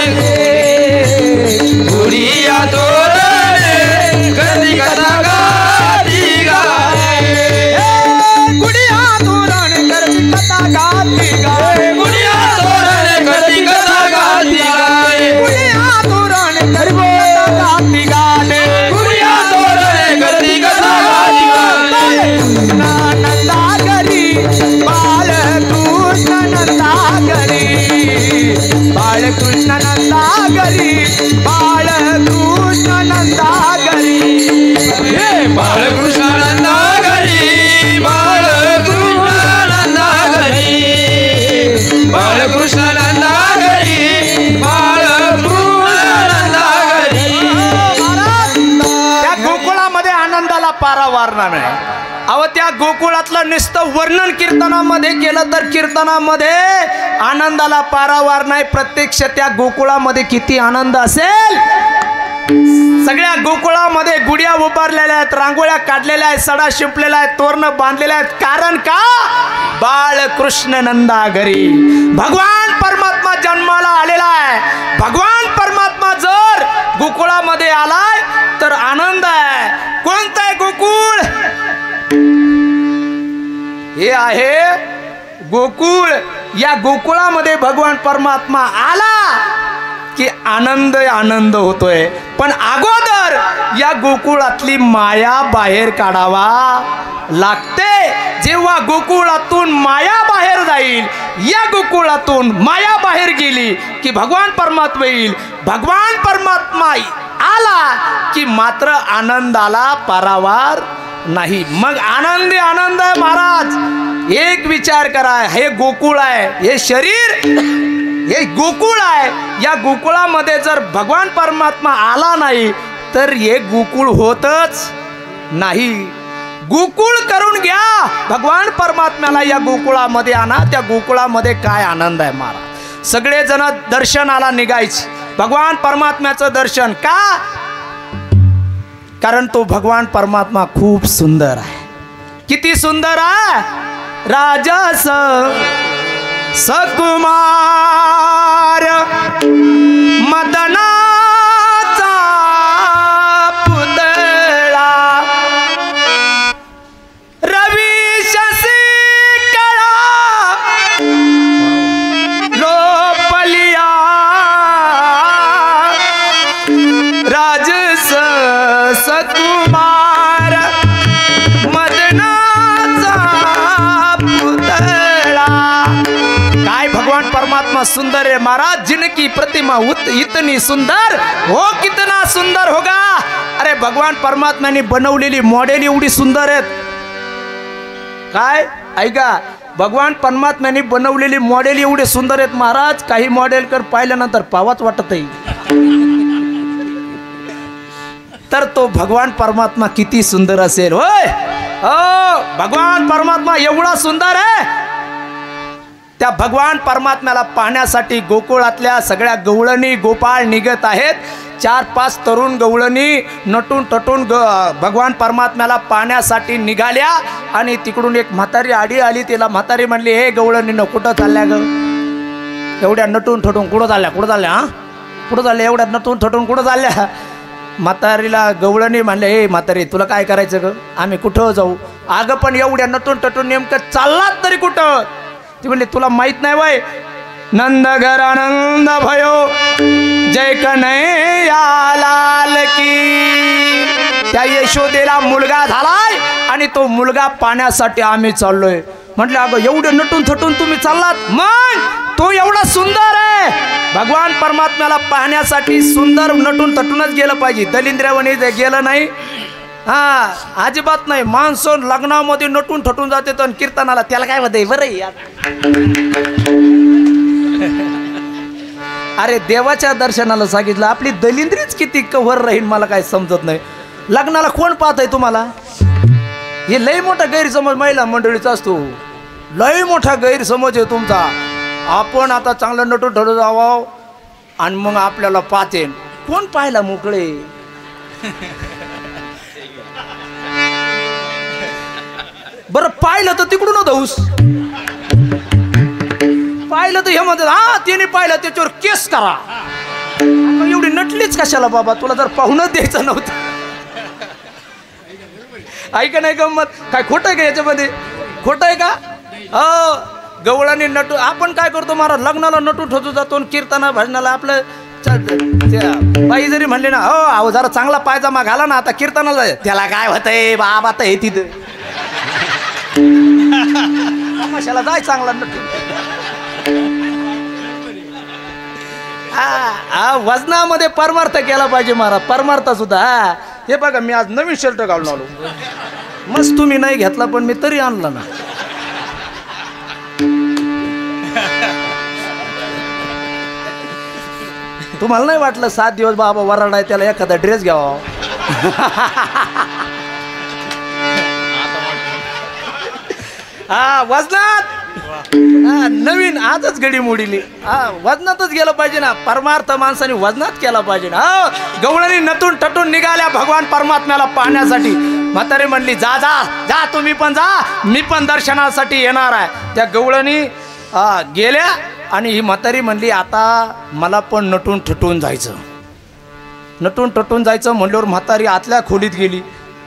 गुडिया तोरणे करती कथा गाती गाणे. गुडिया तोरण करती कथा गाती गाणे, गुडिया तोरणे करती कथा गाती गाणे, गुडिया तोरण करती कथा गाती गाणे, गुडिया तोरणे करती कथा गाती गाणे. नंदागरी बाळकृष्ण नंदागरी, बाळकृष्ण नंदागरी, बाळकृष्ण नंदागरी. बाळकृष्ण नंदागरी, बाळकृष्ण नंदागरी, बाळकृष्ण नंदागरी, बाळकृष्ण नंदागरी. त्या गोकुळामध्ये आनंदाला पारावार नाही. अहो त्या गोकुळातलं नुसतं वर्णन कीर्तनामध्ये केलं तर कीर्तनामध्ये आनंदाला पारावार नाही. प्रत्यक्ष त्या गोकुळामध्ये किती आनंद असेल. सगळ्या गोकुळामध्ये गुढ्या उभारलेल्या आहेत, रांगोळ्या काढलेल्या आहेत, सडा शिंपलेला आहे, तोरणं बांधलेल्या आहेत. कारण का? बाळकृष्ण नंदाघरी भगवान परमात्मा जन्माला आलेला आहे. भगवान परमात्मा जर गोकुळामध्ये आलाय तर आनंद आहे. कोणतं आहे गोकुळ? हे आहे गोकुळ. या गोकुळामध्ये भगवान परमात्मा आला की आनंद आनंद होतोय. पण अगोदर या गोकुळातली माया बाहेर काढावा लागते. जेव्हा गोकुळातून माया बाहेर जाईल, या गोकुळातून माया बाहेर गेली की भगवान परमात्मा येईल. भगवान परमात्मा आला की मात्र आनंदाला पारावार नाही. मग आनंदी आनंद आहे महाराज. एक विचार करा, हे गोकुळ आहे, हे शरीर हे गोकुळ आहे. या गोकुळामध्ये जर भगवान परमात्मा आला नाही तर हे गोकुळ होतच नाही. गोकुळ करून घ्या, भगवान परमात्म्याला या गोकुळामध्ये आणा. त्या गोकुळामध्ये काय आनंद आहे महाराज. सगळे जण दर्शनाला निघायचे, भगवान परमात्म्याचं दर्शन. का? कारण तो भगवान परमात्मा खूप सुंदर आहे. किती सुंदर आहे. राजस सकुमार मदनाचा पुतळा, रवी शशी कळा लोपलिया, राजस सकुमार मदनाचा पुतळा. काय भगवान परमात्मा सुंदर है महाराज. जिनकी प्रतिमा इतनी सुंदर हो, कितना सुंदर होगा. अरे भगवान परमात्म्याने बनवलेली मॉडेल एवढी सुंदर आहेत. काय ऐका, भगवान परमात्म्याने बनवलेली मॉडेल एवढे सुंदर आहेत महाराज. काही मॉडेल कर पाहिल्यानंतर पावाच वाटत आहे. तर तो भगवान परमात्मा किती सुंदर असेल. होय हो, भगवान परमात्मा एवढा सुंदर आहे. त्या भगवान परमात्म्याला पाहण्यासाठी गोकुळातल्या सगळ्या गवळणी गोपाळ निघत आहेत. 4-5 तरुण गवळणी नटून टटून भगवान परमात्म्याला पाहण्यासाठी निघाल्या. आणि तिकडून एक म्हातारी आडी आली. तिला म्हातारी म्हणली, हे गवळणीनं कुठं चालल्या ग? एवढ्या नटून ठटून कुठं चालल्या? कुठं चालल्या? हा कुठं चालल्या? एवढ्या नटून ठटून कुठं चालल्या? म्हातारीला गवळणी म्हणले, हे म्हातारी तुला काय करायचं ग? आम्ही कुठं जाऊ? अगं पण एवढ्या नटून टटून नेमकं चाललात तरी कुठं? ती म्हणली, तुला माहित नाही वय? नंदघर आनंद भयो जय कन्हैया लाल की. त्या यशोदेला मुलगा झालाय आणि तो मुलगा पाण्यासाठी आम्ही चाललोय. म्हटलं, अगं एवढे नटून थटून तुम्ही चाललात? मग तो एवढा सुंदर आहे. भगवान परमात्म्याला पाहण्यासाठी सुंदर नटून थटूनच गेलं पाहिजे. दलिंद्रवणी गेलं नाही. हा अजिबात नाही. माणसं लग्नामध्ये नटून ठटून जाते तर कीर्तनाला त्याला काय होतंय बरं यार. अरे देवाच्या दर्शनाला सांगितलं, आपली दलिंद्रीच किती कव्हर राहील मला काय समजत नाही. लग्नाला कोण पाहत आहे तुम्हाला? हे लय मोठा गैरसमज महिला मंडळीचा असतो. लय मोठा गैरसमज आहे तुमचा. आपण आता चांगलं नटून ठटून जावं आणि मग आपल्याला पाहते. कोण पाहायला मोकळे? बरं पाहिलं तर तिकडून होऊस. पाहिलं तर हे म्हणतात, हा त्याने पाहिलं त्याच्यावर केस करा. एवढी नटलीच कशाला बाबा? तुला जर पाहूनच द्यायचं नव्हतं. ऐका नाही गंमत. काय खोटं आहे का याच्यामध्ये? खोटं आहे का? हो, गवळाने नटू. आपण काय करतो महाराज, लग्नाला नटू ठोचू जातो, कीर्तना भजनाला आपलं बाई जरी म्हणले ना, हो अहो जरा चांगला पायजामा घाला ना, आता कीर्तनाला त्याला काय होतंय बाबा, तर हे तिथं तमाशाला जाय चांगला नटू. वजनामध्ये परमार्थ केला पाहिजे महाराज. परमार्थ सुद्धा. हे बघा मी आज नवीन शर्ट घालून आलो. मस्त तुम्ही नाही घेतला पण मी तरी आणला ना. तुम्हाला नाही वाटलं 7 दिवस बाबा वराड आहे त्याला एखादा ड्रेस घ्यावा? हा वजनात नवीन आजच घडी मोडीली. वजनातच गेलं पाहिजे ना. परमार्थ माणसाने वजनात केला पाहिजे ना. गवळणी नटून टटून निघाल्या भगवान परमात्म्याला पाहण्यासाठी. म्हातारी म्हणली, जा जा जा तुम्ही पण जा, मी पण दर्शनासाठी येणार आहे. त्या गवळणी गेल्या आणि ही म्हातारी म्हणली, आता मला पण नटून ठटून जायचं. नटून टटून जायचं म्हणल्यावर म्हातारी आतल्या खोलीत गेली,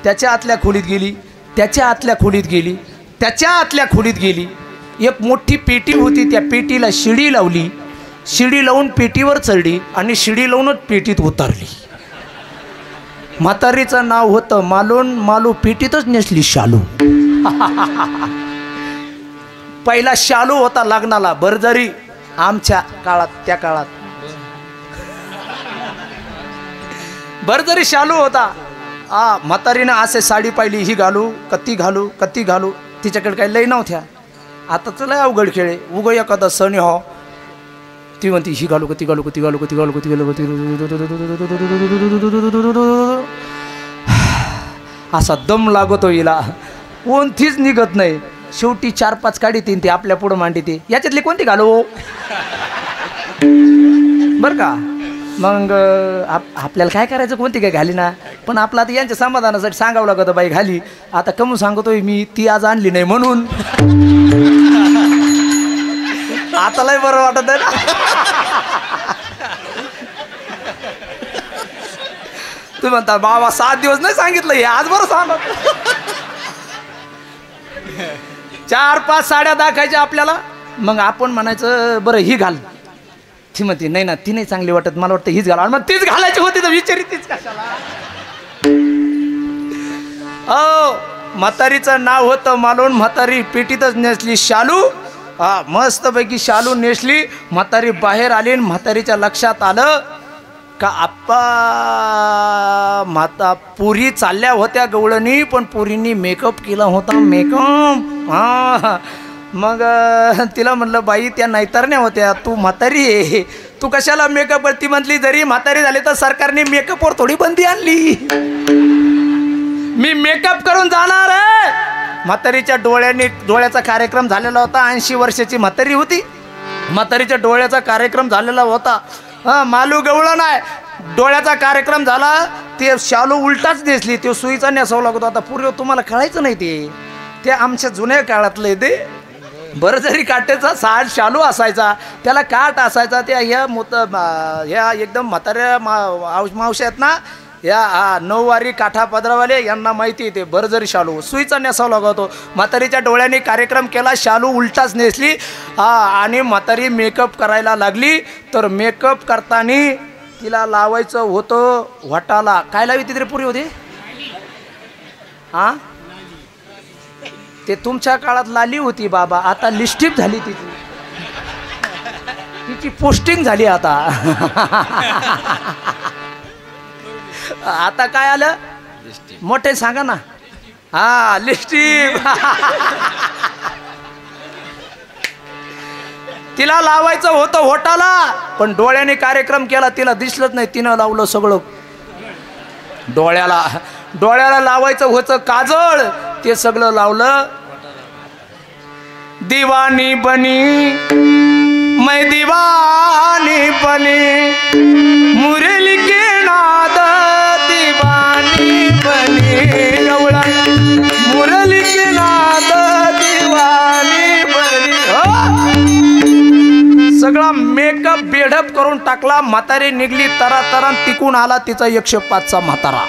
त्याच्या आतल्या खोलीत गेली, त्याच्या आतल्या खोलीत गेली, त्याच्या आतल्या खोलीत गेली. एक मोठी पेटी होती, त्या पेटीला शिडी लावली. शिडी लावून पेटीवर चढली आणि शिडी लावूनच पेटीत उतरली. म्हातारीचं नाव होतं मालून. मालू पेटीतच नेसली शालू. पहिला शालू होता लग्नाला बरजरी आमच्या काळात. त्या काळात बरजरी शालू होता. म्हातारीनं असे साडी पाहिली, ही घालू कती घालू कती घालू. तिच्याकडे काही लई नव्हत्या. आता चला अवघड खेळे. उग एखादा सण हो ती म्हणती, ही घालू कती घालू कती घालू कती घालू कती घालू कती. असा दम लागतो हिला. कोणतीच निघत नाही. शेवटी 4-5 काढी तीन ती आपल्या पुढं मांडी ती, याच्यातली कोणती घालू बरं का. मग आपल्याला काय करायचं, कोणती काय घाली ना. पण आपलं आता यांच्या समाधानासाठी सांगावं लागतं, बाई घाली. आता कमून सांगतोय मी, ती आज आणली नाही म्हणून. आता लय बरं वाटत आहे ना. तुम्ही म्हणता बाबा 7 दिवस नाही सांगितलं, हे आज बरं सांगत. 4-5 साड्या दाखायच्या आपल्याला. मग आपण म्हणायचं बरं ही घाल. ती म्हणते नाही ना, ती नाही चांगली वाटत, मला वाटतं हीच घाला. मग तीच घालायची होती तर विचारी तीच कशाला. म्हातारीचं नाव होतं मालून. म्हातारी पेटीतच नेसली शालू. मस्तपैकी शालू नेसली. म्हातारी बाहेर आली. म्हातारीच्या लक्षात आलं का आप्पा पुरी चालल्या होत्या गवळणी, पण पुरींनी मेकअप केला होता. मेकअप मग तिला म्हणलं बाई त्या नाहीतरण्या होत्या, तू म्हातारी आहे, तू कशाला मेकअप. ती म्हटली जरी म्हातारी झाली तर सरकारने मेकअपवर थोडी बंदी आणली, मी मेकअप करून जाणार आहे. म्हातारीच्या डोळ्याचा कार्यक्रम झालेला होता. 80 वर्षाची म्हातारी होती. म्हातारीच्या डोळ्याचा कार्यक्रम झालेला होता. मालू गवळण आहे. डोळ्याचा कार्यक्रम झाला. ते शालू उलटाच नेसली. ते सुईचा नेसावं लागतो. आता पूर्वी तुम्हाला कळायचं नाही, ते आमच्या जुन्या काळातलं ते. बरं जरी काटेचा शालू असायचा, त्याला काट असायचा. त्या ह्या एकदम म्हाताऱ्या मावश्या आहेत ना, या 9 वारी काठा पदरावाले, यांना माहिती आहे ते. बरं जरी शालू सुईचा नेसावा लागतो. म्हातारीच्या डोळ्याने कार्यक्रम केला. शालू उलटाच नेसली. आणि म्हातारी मेकअप करायला लागली. तर मेकअप करताना तिला लावायचं होतं वटाला. काय लावी तिथे पुरी होती. ते तुमच्या काळात लाली होती बाबा, आता लिपस्टिक झाली तिची पोस्टिंग झाली आता. आता काय आलं मोठे सांगा ना. लिपस्टिक. तिला लावायचं होतं होटाला, पण डोळ्याने कार्यक्रम केला. तिला दिसलंच नाही. तिनं लावलं सगळं डोळ्याला लावायचं होतं काजळ, ते सगळं लावलं. दीवानी बनी मैं दीवानी बनी, मुरली के नाद दीवानी बनी. गवळा मुरली के नाद दीवानी बनी. सगळा मेकअप बेडअप करून टाकला. म्हातारी निघली तरा तिकून आला तिचा 105चा म्हातारा.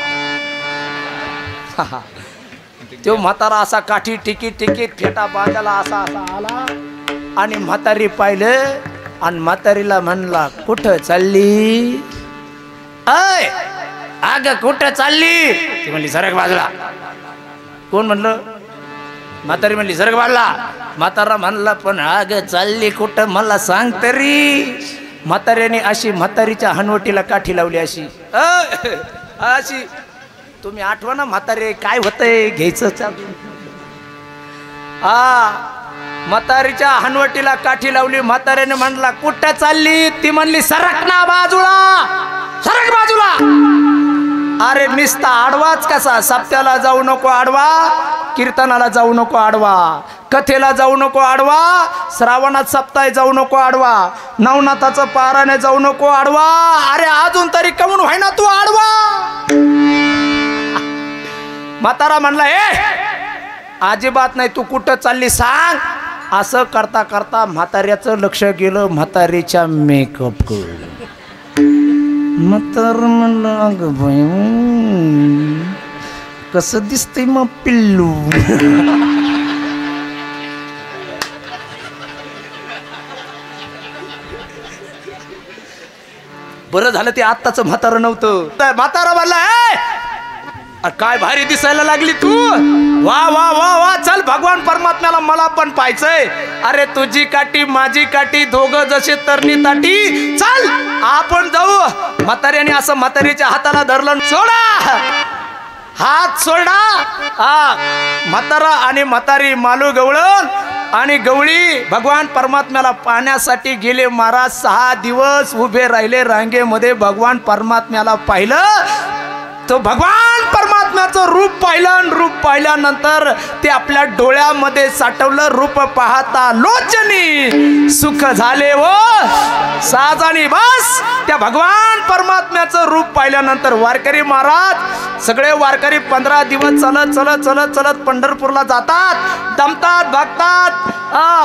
तो म्हातारा असा काठी टिकीट फेटा बांधायला असा आला. आणि म्हातारी पाहिलं आणि म्हातारीला म्हणला कुठं चालली. अग कुठं चालली. ती म्हणली सरक बाजूला. कोण म्हणलं. म्हातारी म्हणली सरक बाजूला. म्हातारा म्हणला पण अग चालली कुठं मला सांग तरी. म्हाताऱ्याने अशी म्हातारीच्या हनवटीला काठी लावली अशी अशी. तुम्ही आठवा ना म्हातारे काय होतंय घ्यायचं. म्हातारीच्या हनवटीला काठी लावली. म्हाताऱ्याने म्हणला कुठं चालली. ती म्हणली सरक ना बाजूला, सरक बाजूला. अरे निस्ता आडवाच कसा. सप्त्याला जाऊ नको आडवा, कीर्तनाला जाऊ नको आडवा, कथेला जाऊ नको आडवा, श्रावणात सप्ताह जाऊ नको आडवा, नवनाथाचं पाराने जाऊ नको आडवा. अरे अजून तरी कमून व्हायना तू आडवा. म्हातारा म्हणला अजिबात नाही, तू कुठं चालली सांग. असं करता करता म्हाताऱ्याचं लक्ष गेलं म्हातारीच्या मेकअप कडे. म्हातार म्हणलं अगं बाई कसं दिसतंय मग पिल्लू. बरं झालं ते आत्ताचं म्हातारं नव्हतं. म्हातारा म्हणला काय भारी दिसायला लागली तू. वा वा वा वा. चल भगवान परमात्म्याला मला पण पाहायचंय. अरे तुझी काठी माझी काठी दोघं जसे तरणी ताटी. चल आपण जाऊ. म्हाताऱ्याने असं म्हातारीच्या हाताला धरलं. सोडा हात सोडा. म्हातारा आणि म्हातारी मालू गवळण आणि गवळी भगवान परमात्म्याला पाहण्यासाठी गेले. महाराज 6 दिवस उभे राहिले रांगेमध्ये. भगवान परमात्म्याला पाहिलं. तो भगवान परमात्म्याचा भगवानाचं रूप पाहिलं आणि रूप पाहिल्यानंतर ते आपल्या डोळ्यामध्ये साठवलं. रूप पाहता लोचनी सुख झाले व साजानी. बस त्या भगवान परमात्म्याचं रूप पाहिल्यानंतर वारकरी महाराज सगळे वारकरी 15 दिवस चलत चलत चलत चलत पंढरपूरला जातात. दमतात भागतात.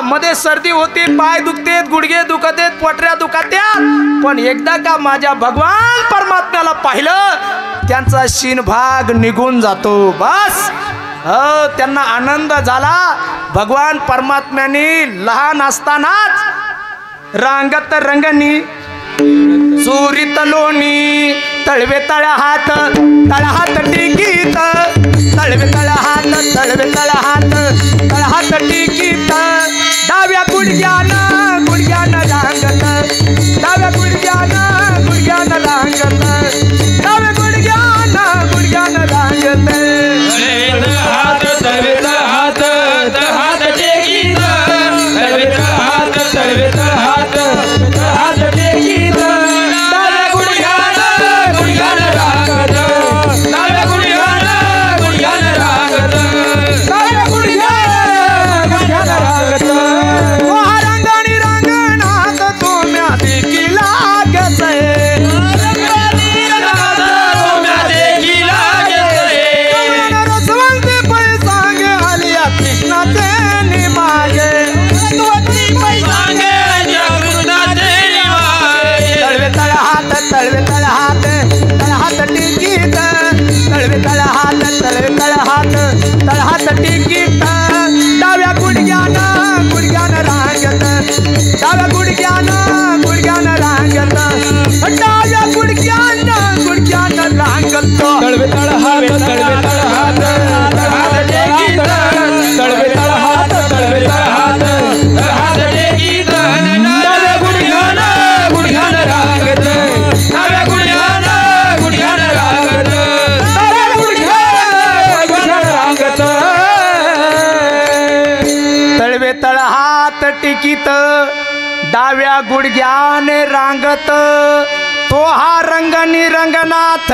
मध्ये सर्दी होती, पाय दुखतेत, गुडघे दुखतेत, पोटऱ्या दुखत्यात. पण एकदा का माझ्या भगवान परमात्म्याला पाहिलं त्यांचा शीन भाग निघून जातो. बस त्यांना आनंद झाला. भगवान परमात्म्याने लहान असतानाच रांगत रंगणी चोरीत लोणी तळवे तळहात तळहात टिकीत तळवे तळहात तळवे तळहात तळहात टिकीत डाव्या गुडघ्यानं गुडघ्यानं रांगत डाव्या गुडघ्यानं गुडघ्यानं रांगत डाव्या गुडघ्यानं गुडघ्यानं रांगत हात तळवे तळहात तळहात टेकीत तळवे तळहात तळवे तळहात तळहात टेकीत डाव्या गुडघ्यानं गुडघ्यानं रांगत डाव्या गुडघ्यानं गुडघ्यानं रांगत डाव्या गुडघ्यानं गुडघ्यानं रांगत रंगानी रंगणात तुम्या देखील लागत रसवंती पैसांग आलिया कृष्णाचे निमागे तळवे तळहात तळवे तळहात तळहात टिकीत तळवे तळहात तळवे तळहात तळहात टिकीत डाव्या गुडघ्यानं गुडघ्यानं रांगत डाव्या गुडघ्यानं गुडघ्यानं रांगत डाव्या गुडघ्यानं गुडघ्यानं रांगत तळवे तळहात तळवे तळहात तळहात टेकीत तळवे तळहात तळवे तळहात तळहात टेकीत डाव्या गुडघ्यानं गुडघ्यानं रांगत डाव्या गुडघ्यानं गुडघ्यानं रांगत डाव्या गुडघ्यानं गुडघ्यानं रांगत तळवे तळहात टिकीत डाव्या गुडघ्याने रांगत तो हा रंगनी रंगनाथ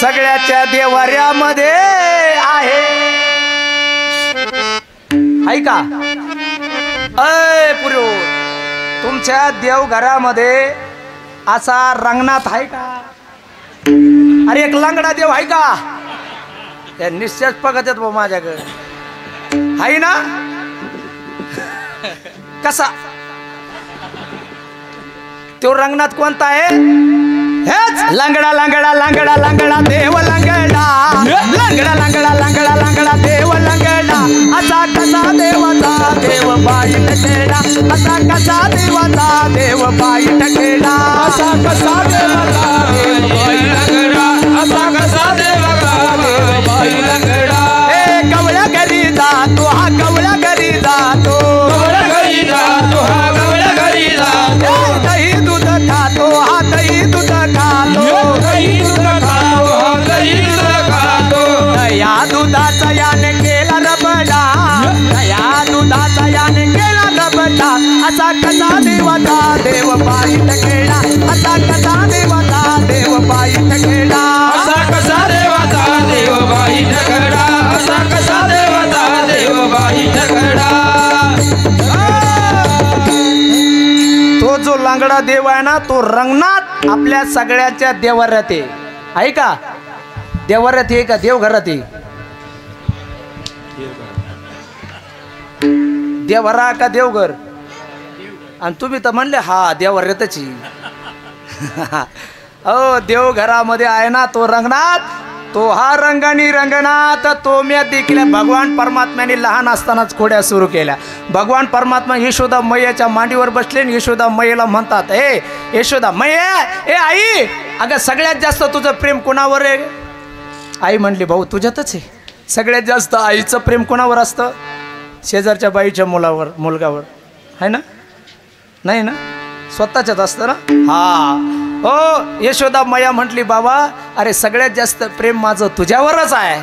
सगळ्याच्या देवाऱ्यामध्ये आहे. का अय पुरो तुमच्या देवघरामध्ये असा रंगनाथ आहे का? अरे एक लंगडा देव आहे का? त्या निश्चयच बघत येत माझ्याकडे आहे ना. कसा तो रंगनाथ कोणता आहे? हेच लंगडा लंगडा लंगडा लंगडा देव लंगडा लंगडा लंगडा लंगडा लंगडा देव लंगडा असा कसा देवाचा देव बाई टकेडा असा कसा देवाचा देव बाई टकेडा असा कसा देवाचा देव बाई लंगडा असा कसा देवाचा देव बाई लंगडा हे कवळ्या घरी जातो हा कवळ्या घरी जातो कवळ्या घरी जातो हा कवळ्या घरी जातो दही दूध खातो हा दही दूध खातो दही दूध खातो हा दही दूध खातो दया दुधाचा याने केला रबडा दया दुधाचा याने केला रबडा असा कसा देवाचा देव बाई टकेडा असा कसा देवाचा देव बाई टकेडा असा कसा देवाचा देव बाई ठकडा असा कसा देवाचा देव बाई ठकडा तो जो लांगडा देव आहे ना तो रंगनाथ आपल्या सगळ्याच्या देवाऱ्यात आहे का? देवाऱ्यात आहे का देवघरात आहे? देवरा का देवघर? आणि तुम्ही तर म्हणले हा देवाऱ्यातच हो देवघरामध्ये आहे ना तो रंगनाथ. तो हा रंगानी रंगनाथ तो मी देखील भगवान परमात्म्याने लहान असतानाच खोड्या सुरू केल्या. भगवान परमात्मा यशोदा मैयाच्या मांडीवर बसले आणि यशोदा मैयाला म्हणतात ए यशोदा मैया ए आई अगं सगळ्यात जास्त तुझं प्रेम कोणावर आहे? आई म्हणली भाऊ तुझ्यातच आहे. सगळ्यात जास्त आईचं प्रेम कोणावर असतं? शेजारच्या बाईच्या मुलगावर आहे ना? नाही ना स्वतःच्याच असतं ना. हा हो यशोदा मैया म्हटली बाबा अरे सगळ्यात जास्त प्रेम माझं तुझ्यावरच आहे.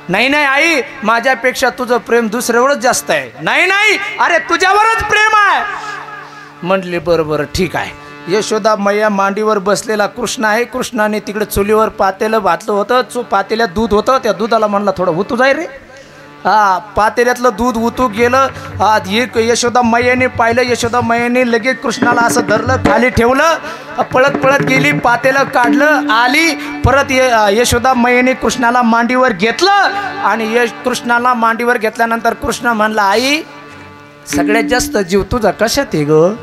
नाही नाही आई माझ्यापेक्षा तुझं प्रेम दुसऱ्यावरच जास्त आहे. नाही नाही अरे तुझ्यावरच प्रेम आहे. म्हटली बरं बरं ठीक आहे. यशोदा मैया मांडीवर बसलेला कृष्ण आहे. कृष्णाने तिकडे चुलीवर पातेलं घातलं होतं. पातेल्यात दूध होतं. त्या दुधाला म्हणला थोडं उतू जाय रे. पातेल्यातलं दूध उतू गेलं. यशोदा मैयाने पाहिलं. यशोदा मैयाने लगेच कृष्णाला असं धरलं, खाली ठेवलं, पळत पळत गेली, पातेलं काढलं, आली परत. यशोदा मैयाने कृष्णाला मांडीवर घेतलं आणि कृष्णाला मांडीवर घेतल्यानंतर कृष्ण म्हणला, आई सगळ्यात जास्त जीव तुझा कशात आहे ग?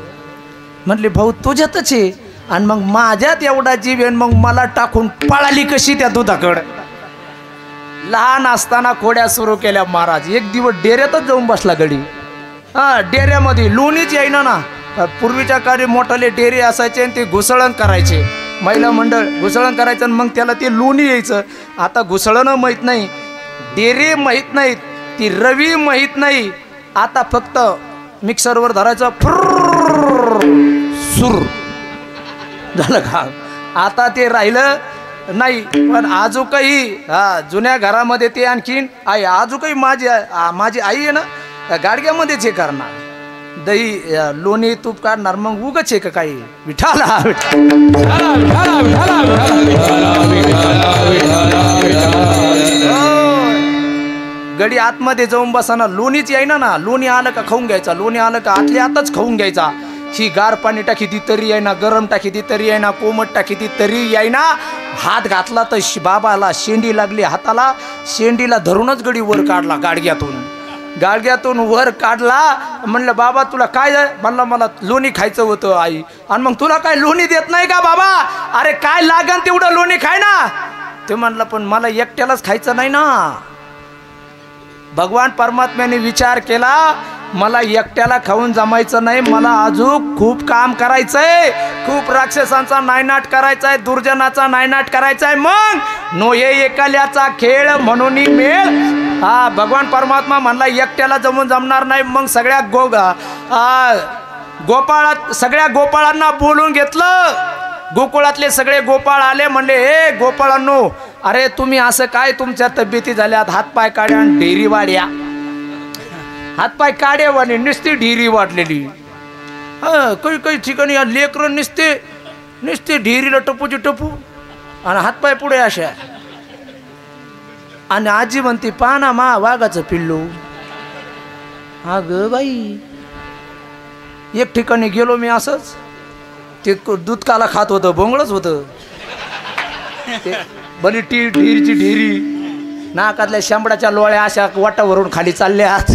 म्हटली भाऊ तुझ्यातच आहे. आणि मग माझ्यात एवढा जीव आहे, मग मला टाकून पळाली कशी त्या दुधाकडं? लहान असताना खोड्या सुरू केल्या महाराज. एक दिवस डेऱ्यातच जाऊन बसला गडी. डेऱ्यामध्ये लोणीच येईना ना. पूर्वीच्या काळी मोठाले डेरे असायचे आणि ते घुसळण करायचे. महिला मंडळ घुसळण करायचं आणि मग त्याला ते लोणी यायचं. आता घुसळणं माहीत नाही, डेरे माहीत नाहीत, ती रवी माहीत नाही. आता फक्त मिक्सरवर धरायचं, सुर झालं का? आता ते राहिलं नाही. पण आजूकही जुन्या घरामध्ये ते आणखीन आई, आजूकही माझी आई आहे ना गाडग्यामध्येच हे करणार, दही लोणी तूप काढणार. मग उगच आहे का काही? विठाला गडी आतमध्ये जाऊन बसाना. लोणीच येईना ना. लोणी आलं का खाऊन घ्यायचा, लोणी आलं का आतल्या आतच खाऊन घ्यायचा. ही गार पाणी टाकी ती तरी आहे ना, गरम टाकी ती तरी आहे ना, कोमट टाकी ती तरी आहे ना. हात घातला तर बाबाला शेंडी लागली हाताला. शेंडीला धरूनच गडी वर काढला गाडग्यातून वर काढला. म्हणलं बाबा तुला काय आहे? म्हणलं मला लोणी खायचं होतं आई. आणि मग तुला काय लोणी देत नाही का बाबा? अरे काय लागन तेवढं लोणी खाय ना. ते म्हणलं पण मला एकट्यालाच खायचं नाही ना. भगवान परमात्म्याने विचार केला, मला एकट्याला खाऊन जमायचं नाही, मला अजून खूप काम करायचंय, खूप राक्षसांचा नायनाट करायचा आहे, दुर्जनाचा नायनाट करायचा आहे. मग नोहे एकाल्याचा खेळ म्हणून मेळ. भगवान परमात्मा म्हणला एकट्याला जमून जमणार नाही. मग सगळ्या सगळ्या गोपाळांना बोलून घेतलं. गोकुळातले सगळे गोपाळ आले. म्हणले हे गोपाळांनो, अरे तुम्ही असं काय तुमच्या तब्येती झाल्यात? हातपाय काढ्या आणि ढेरी वाढ्या. हातपाय काढ्यावाने नुसती ढेरी वाढलेली. काही ठिकाणी लेकरं नुसते ढेरीला टपूची टपू आणि हातपाय पुढे अशा. आणि आजी म्हणते पाना मा वाघाचं पिल्लू. अगं बाई, एक ठिकाणी गेलो मी असंच. ते दूध काला खात होतं, भोंगळच होतं. बरी ढेरीची ढेरी, नाकातल्या शांबडाच्या लोळ्या अशा वाटावरून खाली चालल्यात.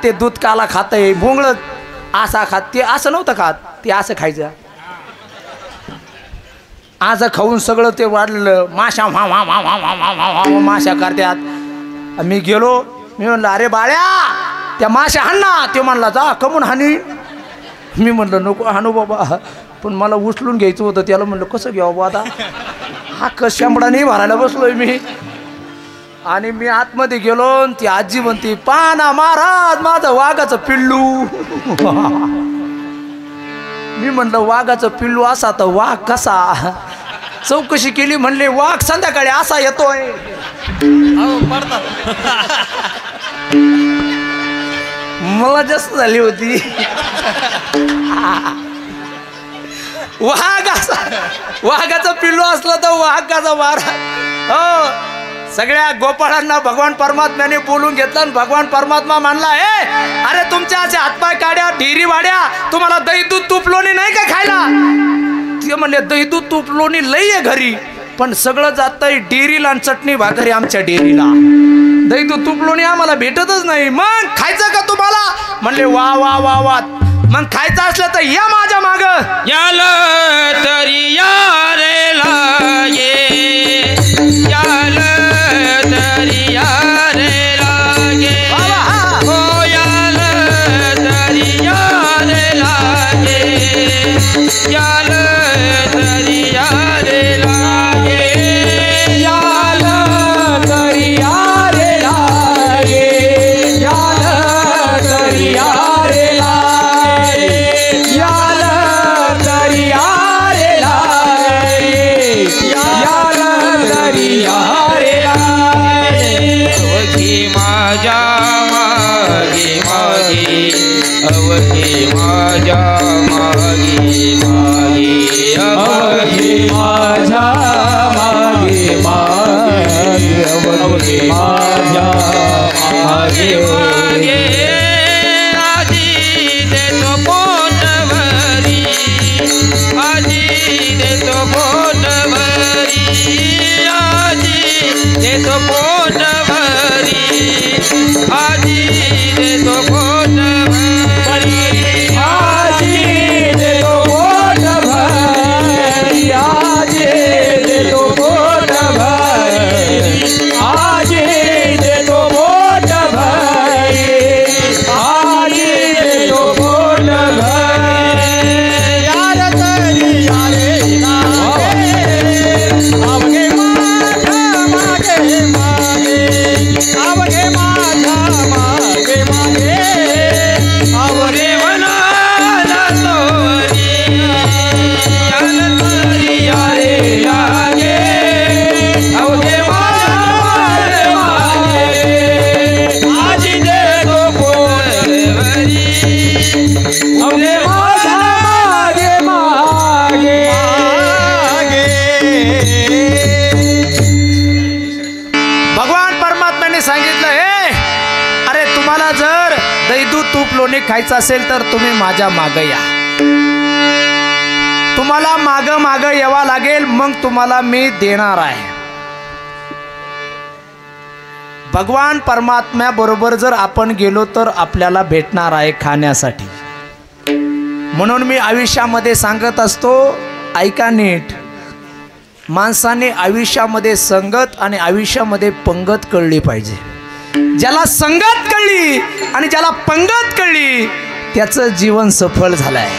ते दूध काला खातंय, भोंगळ असा खात. ते असं नव्हतं खात, ते असं खायचं. आज खाऊन सगळं ते वाढलं. माशा माशा करतात. मी गेलो, मी म्हणलं अरे बाळ्या त्या माशा हाण ना. ते म्हणला जा कमून हानी. मी म्हणलं नको हाणू बाबा, पण मला उचलून घ्यायचं होतं. त्याला म्हणलं कसं घ्यावं बाबा, हा शांबडा नाही भरायला बसलोय मी. आणि मी आतमध्ये गेलो. ती आजी म्हणते पाना महाराज माझं वाघाचं पिल्लू. मी म्हणलं वाघाचं पिल्लू असा तर वाघ कसा? चौकशी केली. म्हणले वाघ संध्याकाळी असा येतोय. मला जास्त झाली होती. वाघाचं पिल्लू असलं तर वाघ कसा मारा? हो, सगळ्या गोपाळांना भगवान परमात्म्याने बोलून घेतलं. आणि भगवान परमात्मा म्हणला अरे तुमच्या असे हातपाय काढ्या, ढेरी वाड्या, तुम्हाला दही दूध तूप लोणी नाही का खायला? ते म्हणले दही दूध तूप लोणी लई आहे घरी, पण सगळं जातंय डेअरीला आणि चटणी भाकरी आमच्या डेअरीला. दही दूध तूप लोणी आम्हाला भेटतच नाही. मग खायचं का तुम्हाला? म्हणले वा वा वा वा. मग खायचं असलं तर या माझ्या माग. याला तरी या रे लागे, याला तरी या रे लागे, हो याला तरी या रे लागे, याला तरी या रे लागे, याला तरी या रे लागे, याला तरी या रे लागे, याला तरी या रे लागे, याला तरी या रे लागे. अवघी माझ्या मागे मागे, अवघी माझ्या मागे मागे. तूप लोणी खायचं असेल तर तुम्ही माझ्या मागं या. तुम्हाला मागं मागं यावं लागेल, मग तुम्हाला मी देणार आहे. भगवान परमात्म्या बरोबर जर आपण गेलो तर आपल्याला भेटणार आहे खाण्यासाठी. म्हणून मी आयुष्यामध्ये सांगत असतो, ऐका नीट, माणसाने आयुष्यामध्ये संगत आणि आयुष्यामध्ये पंगत कळली पाहिजे. ज्याला संगत कळली आणि ज्याला पंगत कळली त्याचं जीवन सफल झालंय.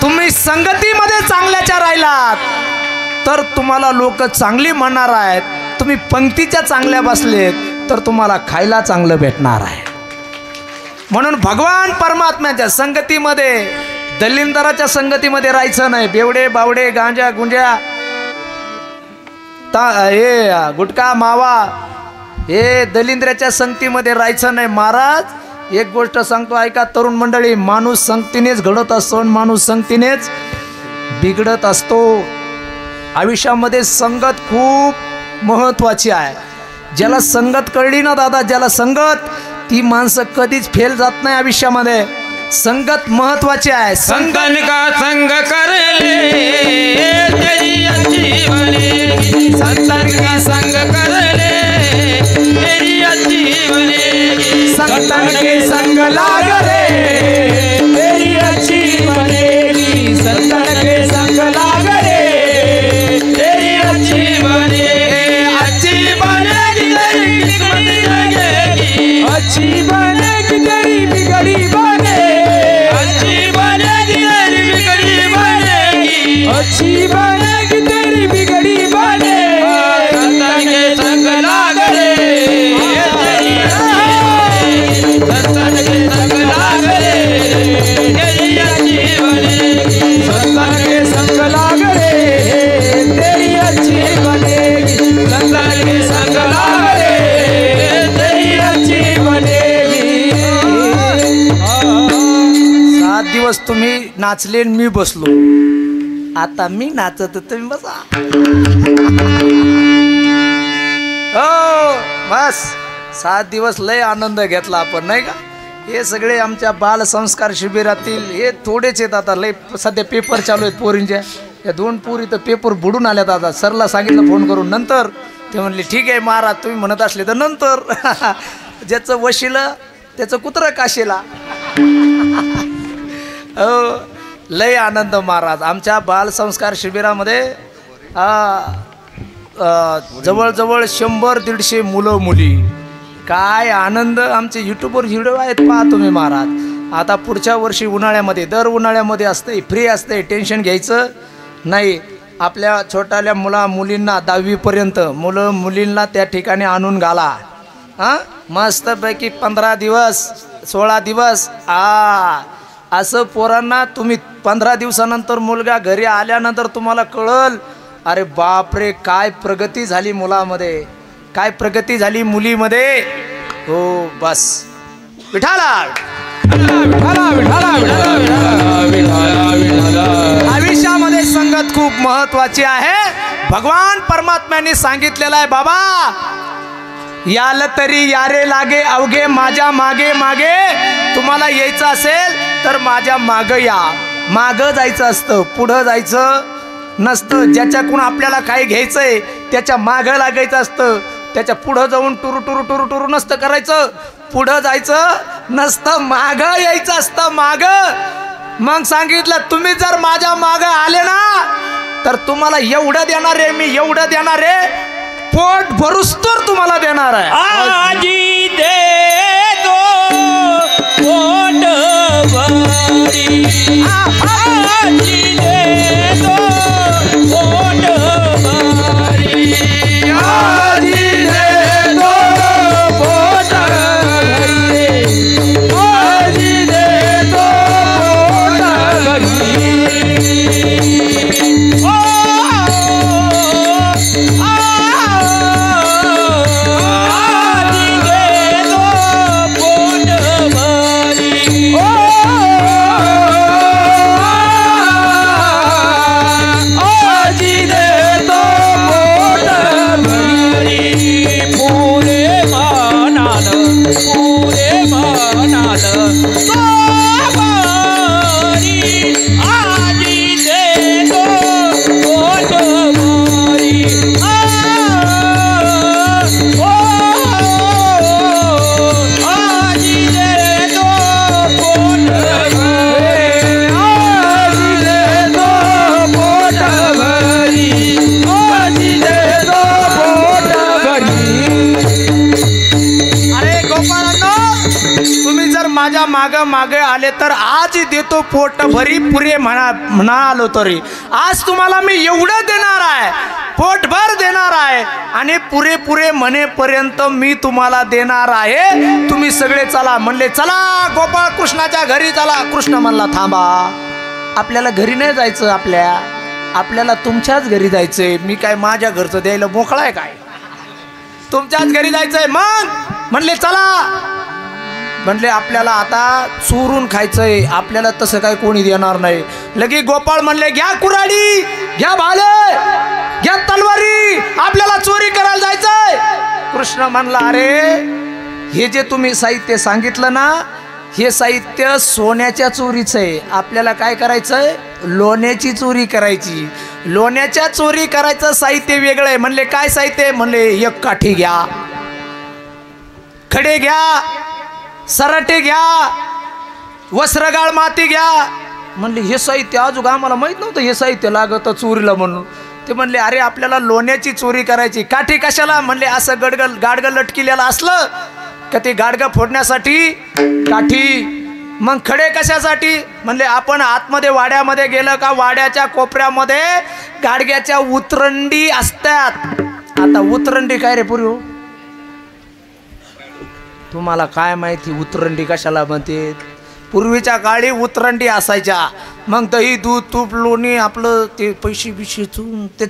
तुम्ही संगतीमध्ये चांगल्याच्या राहिलात तर तुम्हाला लोक चांगली म्हणणार आहेत. तुम्ही पंक्तीच्या चांगल्या बसलेत तर तुम्हाला खायला चांगलं भेटणार आहे. म्हणून भगवान परमात्म्याच्या संगतीमध्ये, दलिंदराच्या संगतीमध्ये राहायचं नाही. बेवडे बावडे गांजा गुंजा हे गुटखा मावा हे दलिंद्राच्या संगतीमध्ये राहायचं नाही. महाराज एक गोष्ट सांगतो ऐका तरुण मंडळी, माणूस संगतीनेच घडत असतो आणि माणूस संगतीनेच बिघडत असतो. आयुष्यामध्ये संगत खूप महत्वाची आहे. ज्याला संगत कळली ना दादा, ज्याला संगत, ती माणसं कधीच फेल जात नाही आयुष्यामध्ये. संगत महत्वाची आहे. संतन का संग कर ले तेरी अच्छी बनेगी. संतन का संग कर ले तेरी अच्छी बनेगी. संतन के संग लाग रे तेरी अच्छी बनेगी. संतन के संग लाग रे तेरी अच्छी बनेगी. अच्छी बनेगी तेरी बिगड़ी लगेगी. अच्छी बनेगी तेरी बिगड़ी बनेगी. अच्छी बनेगी तेरी बिगड़ी बनेगी. अच्छी बनेगी तेरी बिगड़ी बनेगी. संतन के संग लाग रे तेरी अच्छी. संतन के संग लाग रे तेरी अच्छी बनेगी. संतन के संग लाग रे तेरी अच्छी बनेगी. संतन के संग लाग रे तेरी अच्छी बनेगी. 7 दिवस तुम्ही नाचले आणि मी बसलो. आता मी नाचत तुम्ही बसा. हो बस 7 दिवस लय आनंद घेतला आपण, नाही का. हे सगळे आमच्या बालसंस्कार शिबिरातील हे थोडेच आहेत. आता लय सध्या पेपर चालू आहेत पोरींच्या. या 2 पोरी तर पेपर बुडून आल्यात. आता सरला सांगितलं फोन करून, नंतर ते म्हणले ठीक आहे महाराज तुम्ही म्हणत असले तर नंतर. ज्याचं वशिलं त्याचं कुत्रं काशीला. हो लय आनंद महाराज. आमच्या बालसंस्कार शिबिरामध्ये जवळजवळ 100-150 मुलं मुली. काय आनंद. आमचे यूट्यूबवर व्हिडिओ आहेत, पहा तुम्ही महाराज. आता पुढच्या वर्षी उन्हाळ्यामध्ये, दर उन्हाळ्यामध्ये असते, फ्री असते, टेन्शन घ्यायचं नाही. आपल्या छोट्याल्या मुलींना 10वीपर्यंत मुलं मुलींना त्या ठिकाणी आणून घाला. हां मस्तपैकी 15 दिवस 16 दिवस असं पोरांना तुम्ही 15 दिवसानंतर मुलगा घरी आल्यानंतर तुम्हाला कळल, अरे बापरे काय प्रगती झाली मुलामध्ये, काय प्रगती झाली मुलीमध्ये. हो बस विठाला आयुष्यामध्ये संगत खूप महत्वाची आहे. भगवान परमात्म्याने सांगितलेलं आहे, बाबा याल तरी यारे लागे अवघे माझ्या मागे मागे. तुम्हाला यायचं असेल तर माझ्या मागं या. मागं जायचं असतं, पुढं जायचं नसतं. ज्याच्याकडून आपल्याला काही घ्यायचंय त्याच्या मागं लागायचं असतं. त्याच्या पुढं जाऊन टुरू टुरू टुरू टुरू नसतं करायचं. पुढं जायचं नसतं, मागं यायचं असतं, मागं. मग सांगितलं तुम्ही जर माझ्या मागं आले ना तर तुम्हाला एवढं देणार आहे मी, एवढं देणार आहे, पोट भरूस्तोर तुम्हाला देणार आहे. आजी दे दो पोट भरी. आजी दे दो पोट भरी. आजी दे दो पोट भरी. आजी दे दो पोट भरी. आजी दे दो आजी देतो पोट भरी आजी देतो पोट भरी आजी देतो पोट भरी अरे गोपाळांनो, तुम्ही जर माझ्या मागे आले तर आज देतो पोट भरी पुरे म्हणालो तरी आज तुम्हाला मी एवढं देणार आहे, पोटभर देणार आहे आणि पुरे म्हणेपर्यंत मी तुम्हाला देणार आहे. तुम्ही सगळे चला म्हणले. चला गोपाळ कृष्णाच्या घरी चला. कृष्ण म्हणला थांबा, आपल्याला घरी नाही जायचं, आपल्याला तुमच्याच घरी जायचंय. मी काय माझ्या घरचं द्यायला मोकळा आहे काय? तुमच्याच घरी जायचंय. मग म्हणले चला. म्हणले आपल्याला आता चोरून खायचंय, आपल्याला तसं काय कोणी देणार नाही. लगे गोपाळ म्हणले घ्या कुऱ्हाडी, घ्या भाले, घ्या तलवारी, आपल्याला चोरी करायला जायचंय. कृष्ण म्हणला अरे हे जे तुम्ही साहित्य सांगितलं ना, हे साहित्य सोन्याच्या चोरीचं आहे. आपल्याला काय करायचंय? लोण्याची चोरी करायची. लोण्याच्या चोरी करायचं साहित्य वेगळं आहे. म्हणले काय साहित्य? म्हणले एक काठी घ्या, खडे घ्या, सराटे घ्या, वस्त्रगाळ माती घ्या. म्हणले हे साहित्य अजून आम्हाला माहित नव्हतं हे साहित्य लागतं चोरीला म्हणून. ते म्हणले अरे आपल्याला लोण्याची चोरी करायची. काठी कशाला? म्हणले असं गाडगं लटकिलेलं असलं का ते गाडगं फोडण्यासाठी काठी. मग खडे कशासाठी? म्हणले आपण आतमध्ये वाड्यामध्ये गेलं का वाड्याच्या कोपऱ्यामध्ये गाडग्याच्या उतरंडी असतात. आता उतरंडी काय रे पूर्वी? तुम्हाला काय माहिती उतरंडी कशाला म्हणते? पूर्वीच्या काळी उतरंडी असायच्या. मग दही दूध तूप लोणी आपलं ते पैसे बिशेचून ते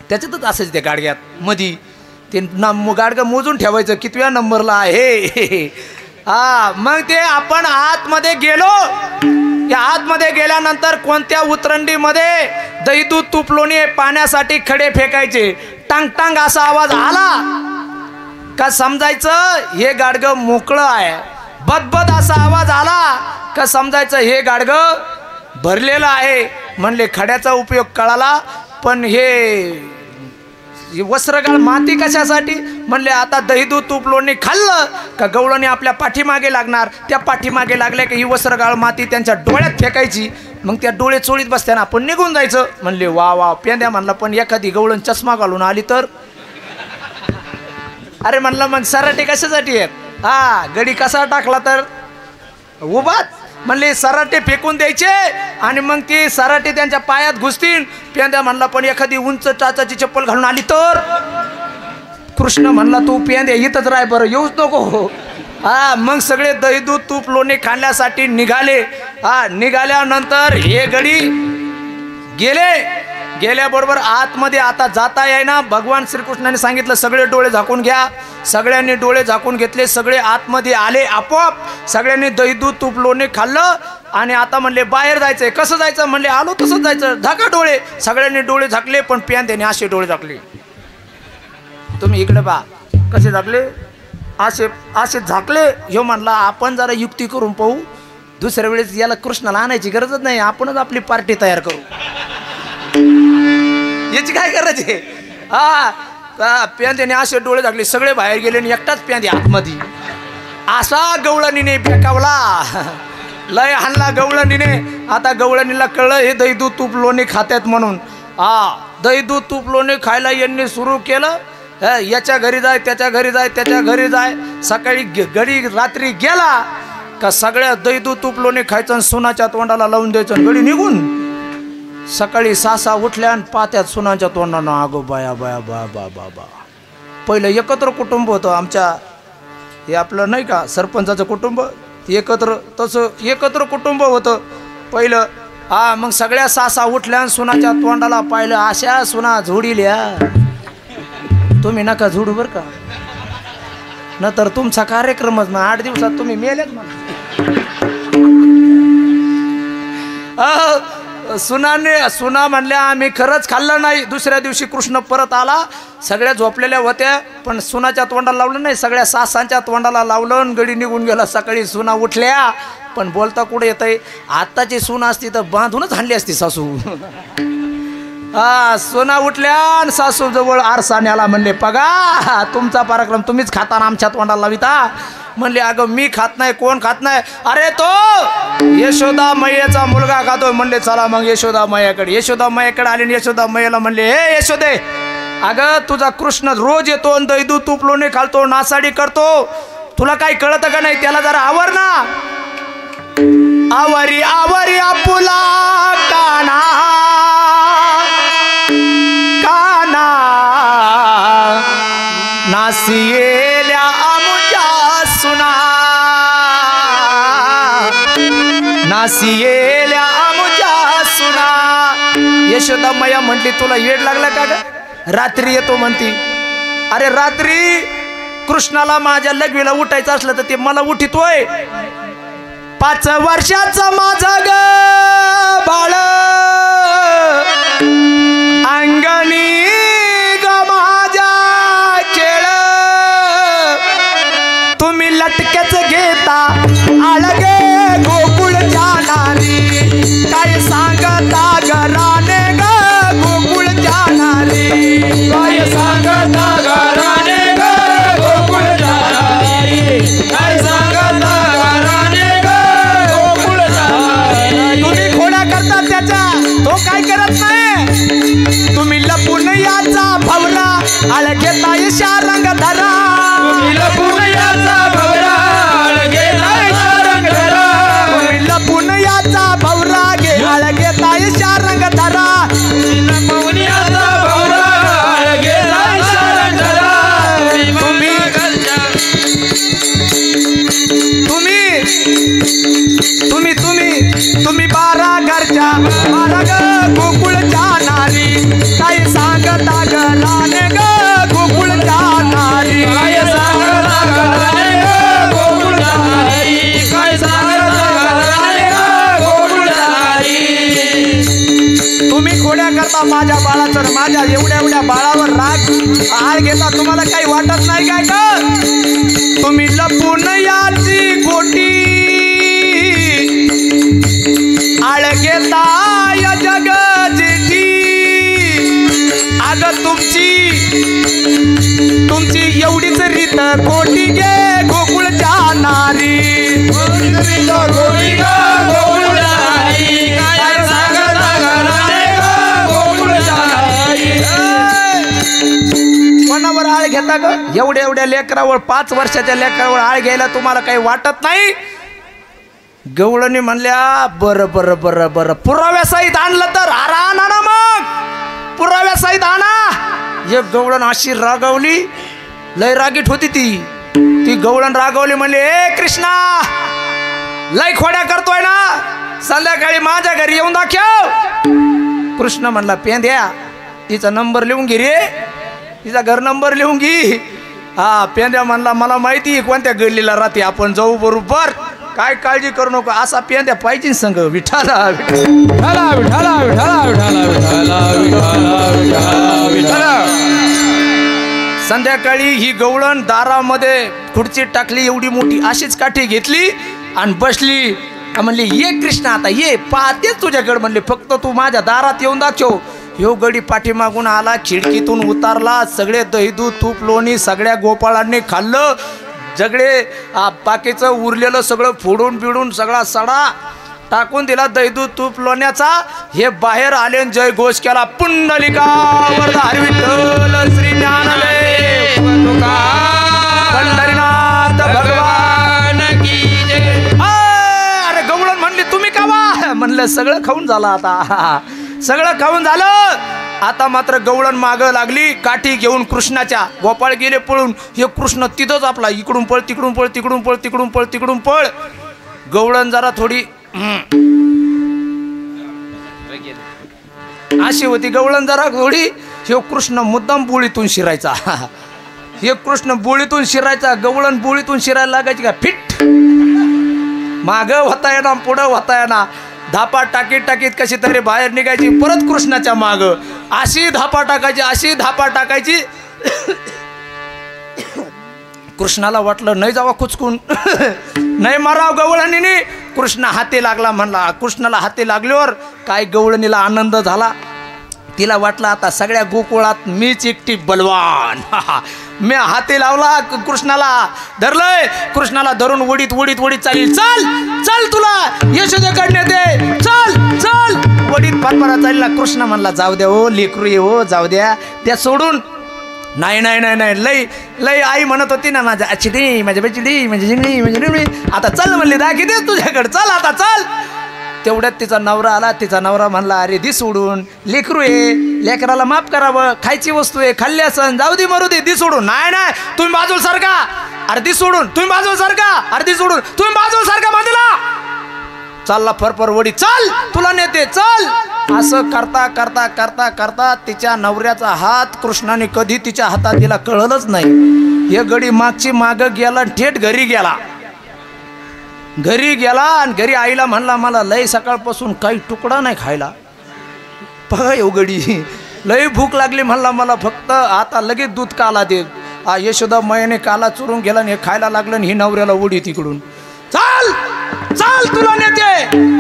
त्याच्यातच असायचं. ते गाडग्यात मधी ते गाडगं मोजून ठेवायचं कितव्या नंबरला आहे. हा मग ते आपण आतमध्ये गेलो. या आतमध्ये गेल्यानंतर कोणत्या उतरंडीमध्ये दही दूध तूप लोणी पाण्यासाठी खडे फेकायचे. टांग टांग असा आवाज आला का समजायचं हे गाडगं मोकळं आहे. बदबद असा आवाज आला का समजायचं हे गाडगं भरलेलं आहे. म्हणले खड्याचा उपयोग कळाला. पण हे वस्त्रगाळ माती कशासाठी? म्हणले आता दही दूध तूप लोणी खाल्लं का गवळणी आपल्या पाठीमागे लागणार. त्या पाठीमागे लागल्या की ही वस्त्रगाळ माती त्यांच्या डोळ्यात फेकायची. मग त्या डोळे चोळीत बसत्याना आपण निघून जायचं. म्हणले वा वा पेंद्या. म्हणला पण एखादी गवळण चष्मा घालून आली तर? अरे म्हणलं मग सराटे कशासाठी आहेत? हा गडी कसा टाकला तर उभाच. म्हणले सराटे फेकून द्यायचे आणि मग ते सराटे त्यांच्या पायात घुसतील. पेंद्या म्हणला पण एखादी उंच चाचाची चप्पल घालून आली तर? कृष्ण म्हणला तू पेंद्या इथंच राह बरं, येऊच नको. हा मग सगळे दही दूध तूप लोणी खाण्यासाठी निघाले. हा निघाल्यानंतर हे गडी गेल्याबरोबर आतमध्ये आता जाता येईना. भगवान श्रीकृष्णाने सांगितलं सगळे डोळे झाकून घ्या. सगळ्यांनी डोळे झाकून घेतले. सगळे आतमध्ये आले. आपोआप सगळ्यांनी दही दूध तूप लोणी खाल्लं आणि आता म्हणले बाहेर जायचंय. कसं जायचं? म्हणले आलो तसंच जायचं. झाका डोळे. सगळ्यांनी डोळे झाकले. पण प्यांद्याने असे डोळे झाकले. तुम्ही इकडे पहा कसे झाकले. असे झाकले. ह्यो म्हणला आपण जरा युक्ती करून पाहू. दुसऱ्या वेळेस याला कृष्णाला आणायची गरजच नाही, आपणच आपली पार्टी तयार करू. याची काय करायचे? हा प्यांद्याने असे डोळे झाकले. सगळे बाहेर गेले आणि एकटाच प्यांद्या आतमध्ये. असा गवळणीने फेकावला. लय हाणला गवळणीने. आता गवळणीला कळलं हे दही दूध तूप लोणी खात्यात म्हणून. दही दूध तूप लोणी खायला यांनी सुरू केलं. याच्या घरी जाय, त्याच्या घरी जाय, त्याच्या घरी जाय. सकाळी गडी रात्री गेला का सगळ्या दही दूध तूप लोणी खायचं आणि सुनाच्या तोंडाला लावून द्यायचं. गडी निघून सकाळी सासा उठल्या आणि पात्यात सुनाच्या तोंडानं. अगो बाया बाया बा बा बा बा. पहिलं एकत्र कुटुंब होतं आमच्या. हे आपलं नाही का सरपंचाचं कुटुंब एकत्र, तसं एकत्र कुटुंब होतं पहिलं. मग सगळ्या सासा उठल्या आणि सुनाच्या तोंडाला पाहिलं. अशा सुना झोडील्या. तुम्ही नका झोडू बरं का, न तर तुमचा कार्यक्रमच ना 8 दिवसात तुम्ही मेलेच म्हणा. सुना म्हणल्या आम्ही खरंच खाल्लं नाही. दुसऱ्या दिवशी कृष्ण परत आला, सगळ्या झोपलेल्या होत्या, पण सुनाच्या तोंडाला लावलं नाही, सगळ्या सासांच्या तोंडाला लावलं आणि गडी निघून गेला. सकाळी सुना उठल्या, पण बोलता कुठे येतंय. आत्ताची सून असती तर बांधूनच हाणली असती सासू. हा, सुना उठल्या आणि सासू जवळ आरसा न्याला. म्हणले बघा तुमचा पराक्रम, तुम्हीच खाता ना आमच्या तोंडाला लाविता. म्हणले अगं मी खात नाही. कोण खात नाही? अरे तो यशोदा मैयाचा मुलगा खातोय. म्हणले चला मग यशोदा मैयाकडे. यशोदा मैयाकडे आले आणि यशोदा मैयाला म्हणले हे यशोदे, अगं तुझा कृष्ण रोज येतो आणि दही दूध तूप लोणी घालतो, नासाडी करतो, तुला काही कळतं का नाही? त्याला जरा आवर ना. आवरी आवरी आपुला काना काना नासियेल्या आमुच्या सुना, नासियेल्या आमुच्या सुना. यशोदा मैया म्हटली तुला येड लागला का ग? रात्री येतो म्हणती. अरे रात्री कृष्णाला माझ्या लघवीला उठायचं असलं तर ते मला उठितोय. 5 वर्षाचं माझं ग बाळ अंगणी ग माझ्या खेळ, तुम्ही लटकेच घेता आळगे गोकुळ जाणारी, काय सांगता घराने ग गोकुळ जाणारी, काय सांगता घराने ग गोकुळ जाणारी, काय सांगता घराने ग गोकुळ जाणारी. तुम्ही खोड्या करता त्याच्या, तो काय करत नाही. तुम्ही लपून याचा भवरा आळगेता यशा रंग धरा, तुम्ही लपून याचा भवरा आळगेता यशा रंग धरा, तुम्ही लपून याचा भवरा घे आळगेता यशा रंग धरा, लपून याचा भवरा आळगेता यशा रंग धरा. तुम्ही 12 घरच्या 12 ग गोकुळ जाणारी, काय सांगता घराने ग गोकुळ जाणारी, काय सांगता घराने ग गोकुळ जाणारी, काय सांगता घराने ग गोकुळ जाणारी. तुम्ही खोड्या करता माझ्या बाळाचं, माझ्या एवढ्या एवढ्या बाळावर राग आळ घेता, तुम्हाला काही वाटत नाही काय ग? तुम्ही लपून याची गोटी आळ घेता या जग जेठी, अग तुमची एवढीच रीत कोटी गे गोकुळ जाणारी, गोकुळ जाणारी, काय सांगता घराने ग गोकुळ जाणारी. कोणावर आळ घेता ग? एवढ्या एवढ्या लेकरावर, 5 वर्षाच्या लेकरावर आळ घ्यायला तुम्हाला काही वाटत नाही? गवळणी म्हणल्या बरं बरं बरं बरं, पुराव्यासहित आणलं तर आणा ना, मग पुराव्यासहित आणा. एक गवळण अशी रागवली, लय रागीट होती ती गवळण रागवली. म्हणले ए कृष्णा, लय खोड्या करतोय ना, संध्याकाळी माझ्या घरी येऊन दाखव. कृष्ण म्हणला पेंद्या, तिचा नंबर लिहून घे रे, तिचा घर नंबर लिहून घे. हा, पेंद्या म्हणला मला माहिती कोणत्या गल्लीला राहते, आपण जाऊ बरोबर, काय काळजी करू नको. असा पेंद्या पाहिजे संग. विठाला विठाला विठाला विठाला विठाला विठाला विठाला. संध्याकाळी ही गवळण दारामध्ये खुर्ची टाकली, एवढी मोठी अशीच काठी घेतली आणि बसली. म्हणली ये कृष्णा, आता ये, पाहतेच तुझ्याकडे. म्हणले फक्त तू माझ्या दारात येऊन दाखव. ह्यो गडी पाठीमागून आला, खिडकीतून उतारला, सगळे दही दूध तूप लोणी सगळ्या गोपाळांनी खाल्लं. सगळे बाकीचं उरलेलं सगळं फोडून बिडून सगळा सडा टाकून दिला दही दूध तूप लोण्याचा. हे बाहेर आले, जय घोष केला, पुंडलिका वरदारी विठ्ठल श्री ज्ञानदेव पंढरीनाथ भगवान की जय. अरे गवळण म्हणली तुम्ही का वा? म्हणलं सगळं खाऊन झालं, आता सगळं खाऊन झालं. आता मात्र गवळण मागं लागली काठी घेऊन कृष्णाच्या. गोपाळ गेले पळून, हे कृष्ण तिथंच आपला, इकडून पळ तिकडून पळ तिकडून पळ तिकडून पळ तिकडून पळ. गवळण जरा थोडी अशी होती गवळण जरा थोडी. हे कृष्ण मुद्दाम बोळीतून शिरायचा, हे कृष्ण बोळीतून शिरायचा. गवळण बोळीतून शिरायला लागायची का, फिट मागं होता येणार पुढं होता येणार. धापा टाकीत टाकीत कशी तरी बाहेर निघायची, परत कृष्णाच्या माग अशी धापा टाकायची, अशी धापा टाकायची. कृष्णाला वाटलं नाही जावा कुचकून, नाही माराव गवळणीने. कृष्ण हाती लागला म्हणला. कृष्णाला हाती लागल्यावर काय गवळणीला आनंद झाला. तिला वाटलं आता सगळ्या गोकुळात मीच एकटी बलवान. मी हाती लावला, कृष्णाला धरलंय. कृष्णाला धरून उडीत उडीत उडीत चालील. चल चल तुला यशोदेकडे दे, चल चल. वडीत फारफारा चालला. कृष्ण म्हणला जाऊ द्या हो लेकरू ये हो, जाऊ द्या त्या सोडून. नाही नाही नाही नाही, लई लई आई म्हणत होती ना माझ्या चिडी माझ्या बेचिडी माझी जिंगडी माझी जिंगडी. आता चल म्हणली दाखी दे तुझ्याकडे, चल आता चल. तेवढ्यात तिचा नवरा आला. तिचा नवरा म्हणला अरे दी सोडून, लेकरू आहे, लेकराला माफ करावं, खायची वस्तू आहे, खाल्ली असन, जाऊ दे मरू दे, दी सोडून. नाही नाही तुम्ही बाजूला सारखा, अर्धी सोडून तुम्ही बाजूला सारखा, अर्धी सोडून तुम्ही बाजूला सारखा बाजूला. चालला फरफर वडी, चल तुला नेते चल. असं करता करता करता करता तिच्या नवऱ्याचा हात कृष्णाने कधी तिच्या हातात दिला कळलंच नाही. हे गडी मागची माग गेला, थेट घरी गेला. घरी गेला आणि घरी आईला म्हणला मला लय सकाळपासून काही तुकडा नाही खायला. बघा येऊ गडी लय भूक लागली म्हणला, मला फक्त आता लगेच दूध काला दे. यशोदा मैयाने काला चुरून गेला आणि हे खायला लागलं आणि ही नवऱ्याला उडी तिकडून. चल चल तुला नेते.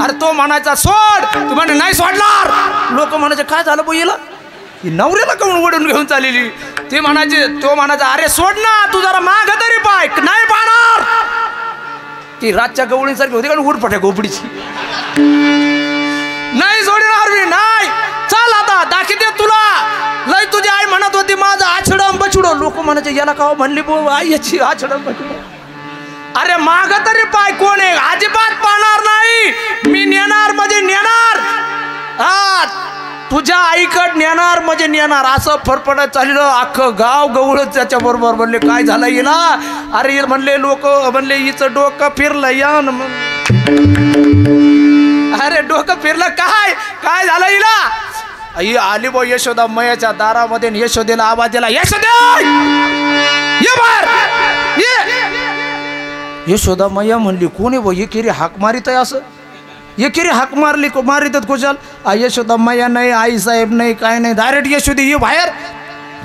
अरे तो म्हणायचा सोड, तू म्हणे नाही सोडणार. लोक म्हणायचे काय झालं बोईला, ही नवऱ्याला करून ओढून घेऊन चाललेली. ते म्हणायचे, तो म्हणायचा अरे सोड ना, तू जरा माग तरी पाय, नाही पाहणार. ती रातच्या गवळीसारखी होती का उरपट्या गोपडीची. नाही सोडणार मी, नाही. चल आता दाखवते तुला. लय तुझी आई म्हणत होती माझं आछडम बछडो. लोक म्हणायचे याला का म्हणली बो आई याची आछडम बछडो. अरे माग तरी पाय, कोण आहे अजिबात पाहणार नाही. मी नेणार म्हणजे नेणार, हा तुझ्या आईकड नेणार म्हणजे नेणार. असं फरफडत चाललं. अख्खं गाव गवळच त्याच्या बरोबर म्हणले काय झालं हिला. अरे म्हणले लोक म्हणले हिचं डोकं फिरलं या. अरे डोकं फिरलं काय, काय झालं हिला. ही आली बो यशोदा मैयाच्या दारामध्ये. यशोदेला आवाज दिला, यशोदे ये बाहेर ये. यशोदा मैया म्हणली कोणी बो एकेरी हाक मारित आहे. असं एकेरी हाक मारली मारितात कुशाल. यशोदा मैया नाही, आई साहेब नाही, काय नाही, डायरेक्ट यशोदे ये बाहेर.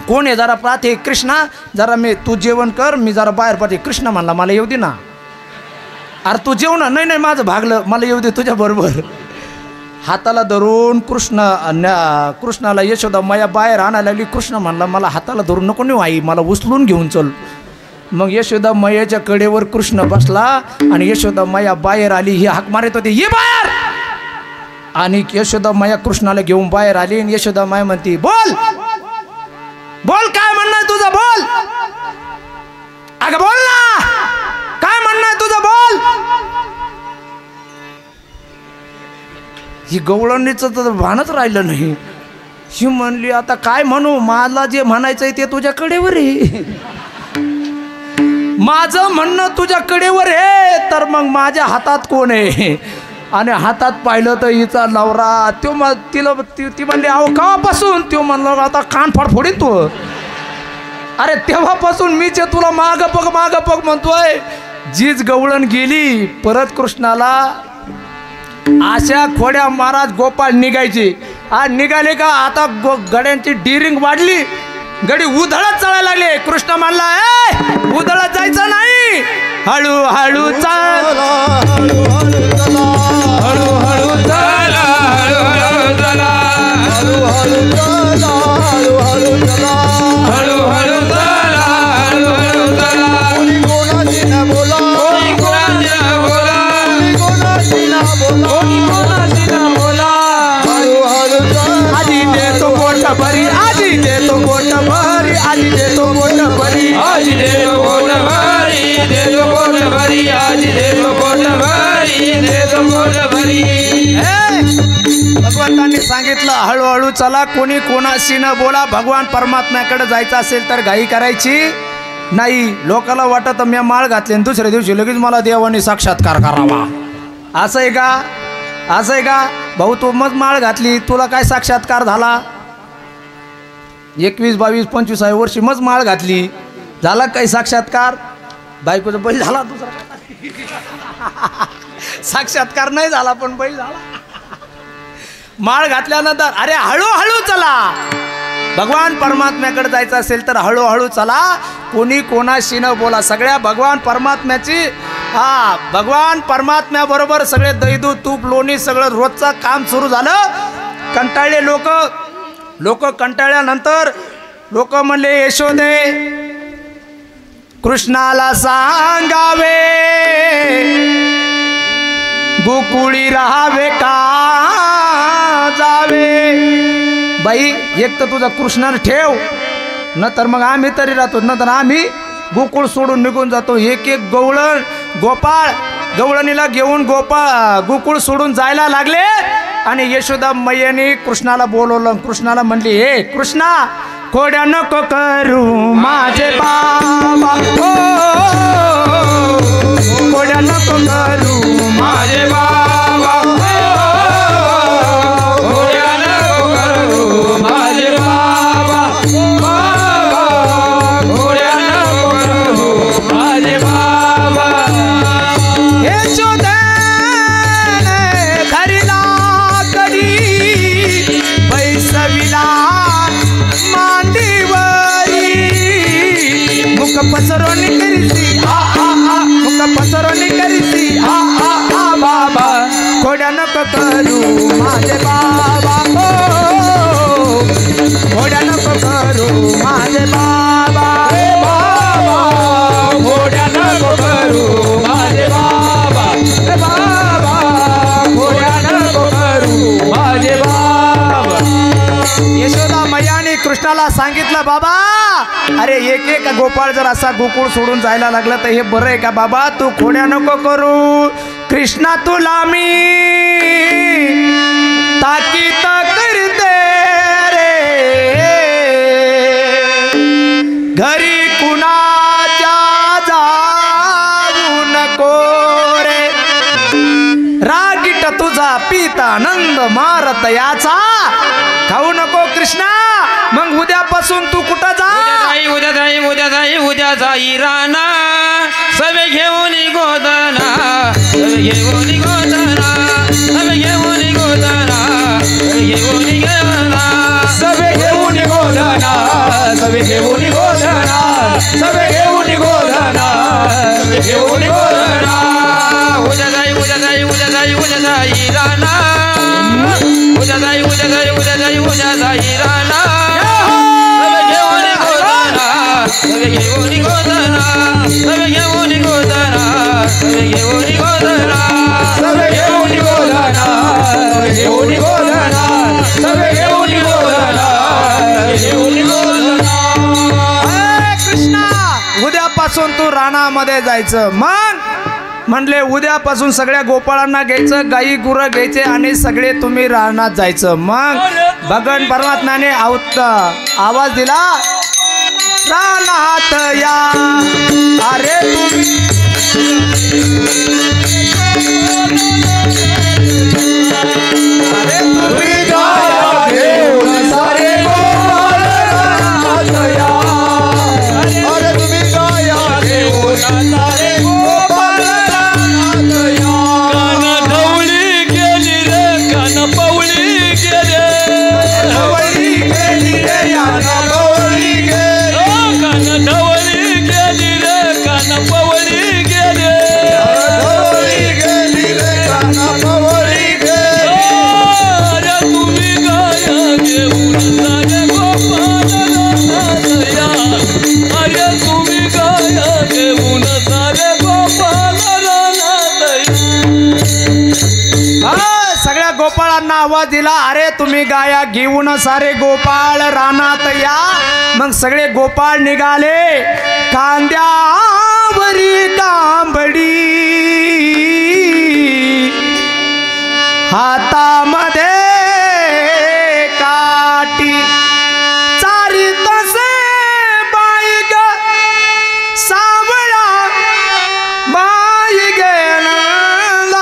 कोण आहे जरा पाहते. कृष्णा जरा मी तू जेवण कर, मी जरा बाहेर पाहते. कृष्ण म्हणला मला येऊ दे ना. अरे तू जेवण नाही नाही माझं भागलं, मला येऊ दे तुझ्या बरोबर. हाताला धरून कृष्णाला यशोदा मैया बाहेर आणायला लागली. कृष्ण म्हणला मला हाताला धरून नको नेऊ आई, मला उचलून घेऊन चल. मग यशोदा मैयाच्या कडेवर कृष्ण बसला आणि यशोदा मैया बाहेर आली. ही हाक मारत होती ये बाहेर. आणि यशोदा मैया कृष्णाला घेऊन बाहेर आली. आणि यशोदा मैया म्हणती बोल बोल काय म्हणणं तुझं, बोल अगं बोल ना, काय म्हणणं तुझं बोल. ही गवळणीचं तर भानच राहिलं नाही. ही म्हणली आता काय म्हणू, मला जे म्हणायचंय ते तुझ्या कडेवर आहे. माझं म्हणणं तुझ्या कडेवर आहे, तर मग माझ्या हातात कोण आहे. आणि हातात पाहिलं तर हिचा नवरा. तो तिला ती म्हणली अहो केव्हापासून. तो म्हणला आता कान फाड फोडीन तू. अरे तेव्हापासून मीच तुला माग पग म्हणतोय. जीच गवळण गेली. परत कृष्णाला अशा खोड्या महाराज गोपाळ निघायची. आज निघाले का आता गड्यांची डिरिंग वाढली. गडी उधळत चालायला लागले. कृष्ण म्हणला ए उधळत जायचं नाही, हळू हळू चाल, हळू हळू चला, हळू हळू चला, हळू हळू चला, हळू हळू चला, हळू हळू चला, हळू हळू चला, हळू हळू चला. कोणी कोणाशी न बोला, कोणी कोणाशी न बोला, कोणी कोणाशी न बोला, कोणी कोणाशी न बोला, हळू हळू चला. आधी देतो पोट भरी, आधी देतो पोट भरी, आधी देतो पोट भरी, आधी देतो पोट भरी, देतो पोट भरी, आधी देतो पोट भरी, देतो पोट भरी. भगवंतांनी सांगितलं हळूहळू चला, कोणी कोणाशी न बोला. भगवान परमात्म्याकडे जायचं असेल तर घाई करायची नाही. लोकाला वाटत मी माळ घातली आणि दुसऱ्या दिवशी लगेच मला देवाने साक्षात्कार करावा. असं आहे का, असं आहे का भाऊ. तू मग माळ घातली, तुला काय साक्षात्कार झाला. 21, 22, 25 वर्षी मग माळ घातली, झाला काही साक्षात्कार. बायकोचा बैल झाला दुसरा साक्षात्कार नाही झाला, पण बैल झाला. माळ घातल्यानंतर अरे हळूहळू चला. भगवान परमात्म्याकडे जायचं असेल तर हळूहळू चला. कोणी कोणाशी न बोला. सगळ्या भगवान परमात्म्याची भगवान परमात्म्याबरोबर सगळे दैदू तूप लोणी सगळं रोजचं काम सुरू झालं. कंटाळले लोक कंटाळल्यानंतर लोक म्हणले यशोदे कृष्णाला सांगावे गोकुळी राहावे का जावे. बाई एक तर तुझा कृष्णाला ठेव न तर मग आम्ही तरी राहतो न तर आम्ही गोकुळ सोडून निघून जातो. एक एक गोपाळ गवळणीला घेऊन गोकुळ सोडून जायला लागले. आणि यशोदा मैयाने कृष्णाला बोलवलं. कृष्णाला म्हणली हे कृष्णा खोड्या नको करू माझे बाबा हो खोड्या नको करू माझे बाबा खोड्या नको करू माझे बाबा खोड्या नको करू माझे बाबा. यशोदा घरीला कडी बैसविला मुख पसरोनी करीसी मुख पसरोनी करीसी बाबा खोड्या नको करू माझे बाबा हो खोड्या नको करू माझे बाबा खोड्या नको करू माझे बाबा खोड्या नको करू माझे बाबा. यशोदा मैयाने कृष्णाला सांगितलं बाबा अरे एक एक गोपाळ जर असा गोकुळ सोडून जायला लागला तर हे बरं आहे का बाबा. तू खोड्या नको करू कृष्णा तुला मी ताकीद करते रे घरी कुणाच्या जाऊ नको रे. रागीट तुझा पितानंद मारत याचा खाऊ नको कृष्णा. मग उद्यापासून तू कुठं जा. उद्या जाई राणा सवे घेऊन गोदना सवे घेऊन गोदना सवे घेऊन गोदना सवे घेऊन गोदना सवे घेऊन गोदना सवे घेऊन गोदना सवे घेऊन गोदना सवे घेऊन गोदना. उद्या जाई राणा उद्या जाई राणा सवे घेऊन गोदना सवे घेऊन गोदना सवे घेऊन गोदना सवे घेऊन गोदना सवे घेऊन गोदना सवे घेऊन गोदना सवे घेऊन गोदना. कृष्णा उद्यापासून तू रानामध्ये जायचं. मग म्हणले उद्यापासून सगळ्या गोपाळांना घ्यायचं गाई गुरं घ्यायचे आणि सगळे तुम्ही रानात जायचं. मग भगवान परमात्म्याने आवाज दिला रानात या अरे तुम्ही अरे तुम्ही गाया घेऊन सारे गोपाळ रानात या अरे तुम्ही गाया घेऊन सारे गोपाळ रानात या. कान ढवळी गेली रे कान पवळी गेली ढवळी गेली रे यानं ढवळी गेली कान ढवळी गेली रे कान पवळी गेली ढवळी गेली रे यानं ढवळी गेली. अरे तुम्ही गाया घेऊन सारे गोपाळ रानात या अरे तुम्ही गाया घेऊन सारे गोपाळ रानात या. सगळ्या गोपाळांना आवाज दिला अरे तुम्ही गाया घेऊन सारे गोपाळ रानात या. मग सगळे गोपाळ निघाले. कांद्यावरी कांबडी हातामध्ये काठी चारी तसे बाई ग सावळा बाई गेलाचा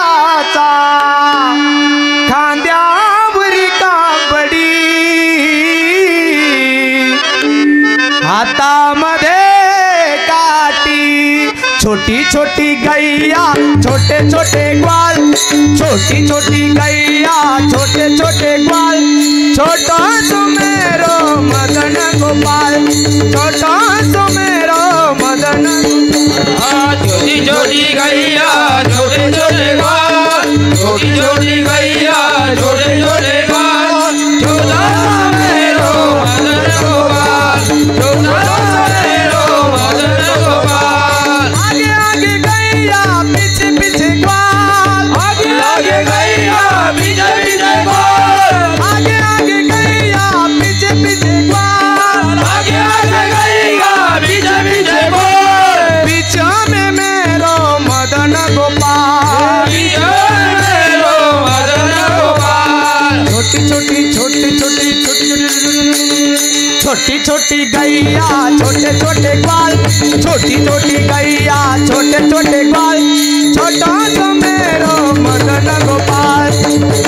खांद्यावरी कांबडी हातामध्ये काठी. छोटी छोटी गैया छोटे छोटे ग्वाल छोटी छोटी गैया छोटे छोटे ग्वाल छोटी छोटी गैया छोटे छोटे बाल छोटा सा मेरो मदन गोपाल छोटा सा मेरो मदन गोपाल आगे आगे गैया पीछे पीछे ग्वाल आगे आगे गैया पीछे पीछे ग्वाल आगे आगे गैया पीछे पीछे ग्वाल आगे आगे गैया पीछे पीछे ग्वाल पीछे में मेरो मदन गोपाल पीछे मेरो मदन गोपाल छोटी छोटी छोटी छोटी छोटी छोटी गैया छोटे छोटे ग्वाल छोटी छोटी गैया छोटे छोटे ग्वाल छोटा सा मेरो मदन गोपाल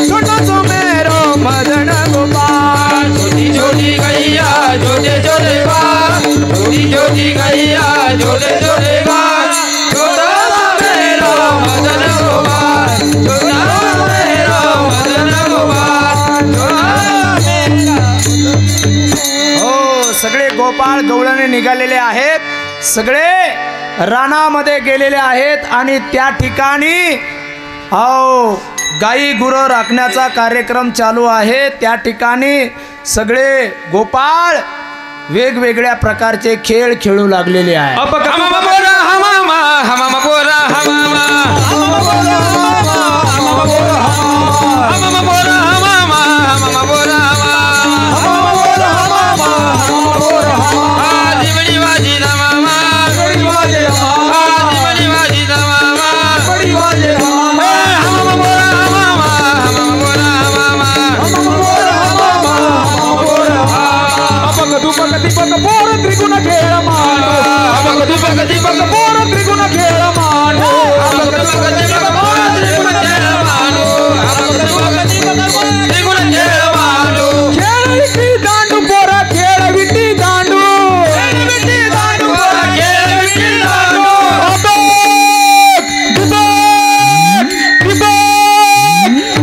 छोटा सा मेरो मदन गोपाल छोटी छोटी गैया छोटे छोटे बाल छोटी छोटी गैया छोटे छोटे बाल छोटा सा मेरो मदन गोपाल छोटा सा मेरो मदन गोपाल हो सगळे गोपाळ गवळणे निघालेले आहेत सगळे रानामध्ये गेलेले आहेत आणि त्या ठिकाणी हो गाई गुरं राखण्याचा कार्यक्रम चालू आहे त्या ठिकाणी सगळे गोपाळ वेगवेगळ्या प्रकारचे खेळ खेळू लागलेले आहे हमामा बोरा हमामा हमामा बोरा हमामा हमामा बोरा हमामा हमामा बोरा हमामा हमामा बोरा हमामा हमामा बोरा हमामा बोरा हमामा हमामा बोरा हमामा दिवडी वाजी हमामा दिवडी वाजी हमामा दिवडी वाजी हमामा दिवडी वाजी हमामा हमामा बोरा हमामा हमामा बोरा हमामा हमामा बोरा हमामा हमामा बोरा हमामा अपक दुपक दीपक बोर त्रिगुण खेळ मानो अपक दुपक दीपक बोर त्रिगुण खेळ मानो अपक दुपक दीपक बोर त्रिगुण खेळ मानो अपक दुपक दीपक बोर त्रिगुण खेळ मानो खेळ विटी दांडू पोरा खेळ विटी दांडू खेळ विटी दांडू पोरा खेळ विटी दांडू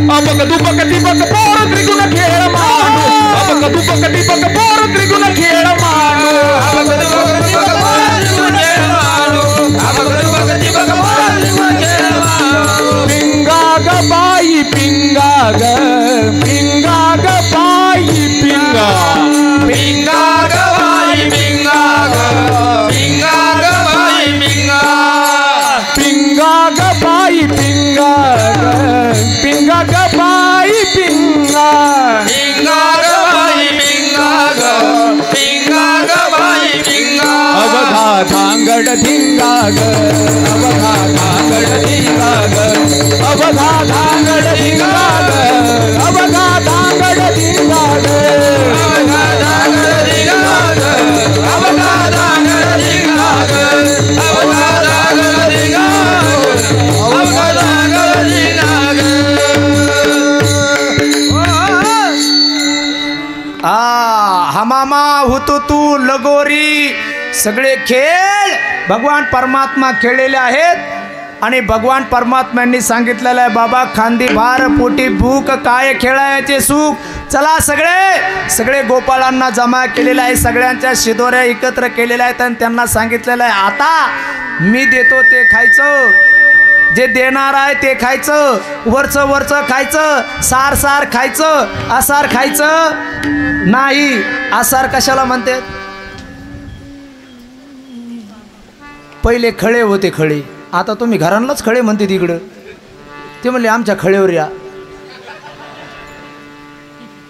अपक दुपक दीपक बोर त्रिगुण खेळ मानो अपक दुपक दीपक बोर त्रिगुण खेळ मानो अपक दुपक दीपक बोर त्रिगुण खेळ मानो अपक दुपक दीपक बोर त्रिगुण खेळ मानो पिंगा ग बाई पिंगा ग बाई पिंगा पिंगा ग बाई पिंगा ग बाई पिंगा पिंगा ग बाई पिंगा ग बाई पिंगा पिंगा ग बाई पिंगा ग बाई पिंगा अवघा धांगड धिंगा ग अवघा धांगड धिंगा ग अवघा धांगड धिंगा ग अवघा धांगड धिंगा ग अवघा धांगड धिंगा ग अवघा धांगड धिंगा ग अवघा धांगड धिंगा अवघा धांगड धिंगा ग हमामा हुतू तू लगोरी सगळे खेळ भगवान परमात्मा खेळलेले आहेत आणि भगवान परमात्म्यांनी सांगितलेलं आहे बाबा खांदी भार पोटी भूक काय खेळायचे सुख चला सगळे सगळे गोपाळांना जमा केलेले आहे सगळ्यांच्या शिदोऱ्या एकत्र केलेल्या आहेत आणि त्यांना सांगितलेलं आहे आता मी देतो ते खायचं जे देणार आहे ते खायचं वरचं वरचं खायचं सार सार खायचं आसार खायचं नाही आसार कशाला म्हणते पहिले खळे होते खळे आता तुम्ही घरांनाच खळे म्हणते तिकडं ते म्हणले आमच्या खळेवर या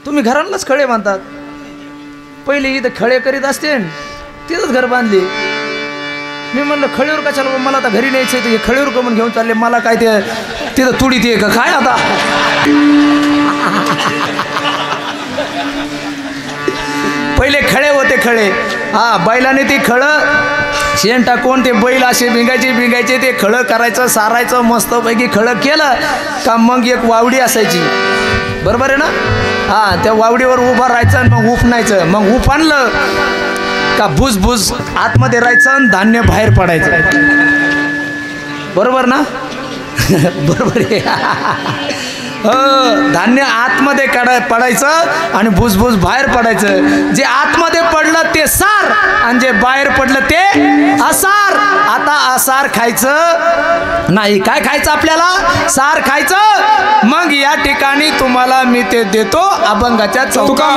तुम्ही घरांनाच खळे म्हणतात पहिले इथं खळे करीत असते तिथंच घर बांधले मी म्हणलं खळेवर कशाला मला आता घरी न्यायचं ते खळेवर कमून घेऊन चालले मला काय ते तिथं तुडी ते का काय आता पहिले खळे होते खळे हा बैलाने ती खळं शेण टाकून ते बैल असे भिंगायचे ते खळं करायचं सारायचं मस्तपैकी खळं केलं का मग एक वावडी असायची बरोबर आहे ना हा त्या वावडीवर उभा राहायचं आणि मग उपणायचं मग उप आणलं का भुसभुस आतमध्ये राहायचं आणि धान्य बाहेर पडायचं बरोबर ना बरोबर आहे धान्य आतमध्ये पडायचं आणि भुसभुस बाहेर पडायचं जे आतमध्ये पडलं ते सार आणि जे बाहेर पडलं ते असार. आता असार खायचं नाही. काय खायचं आपल्याला? सार खायचं. मग या ठिकाणी तुम्हाला मी ते देतो अभंगाच्या चौका.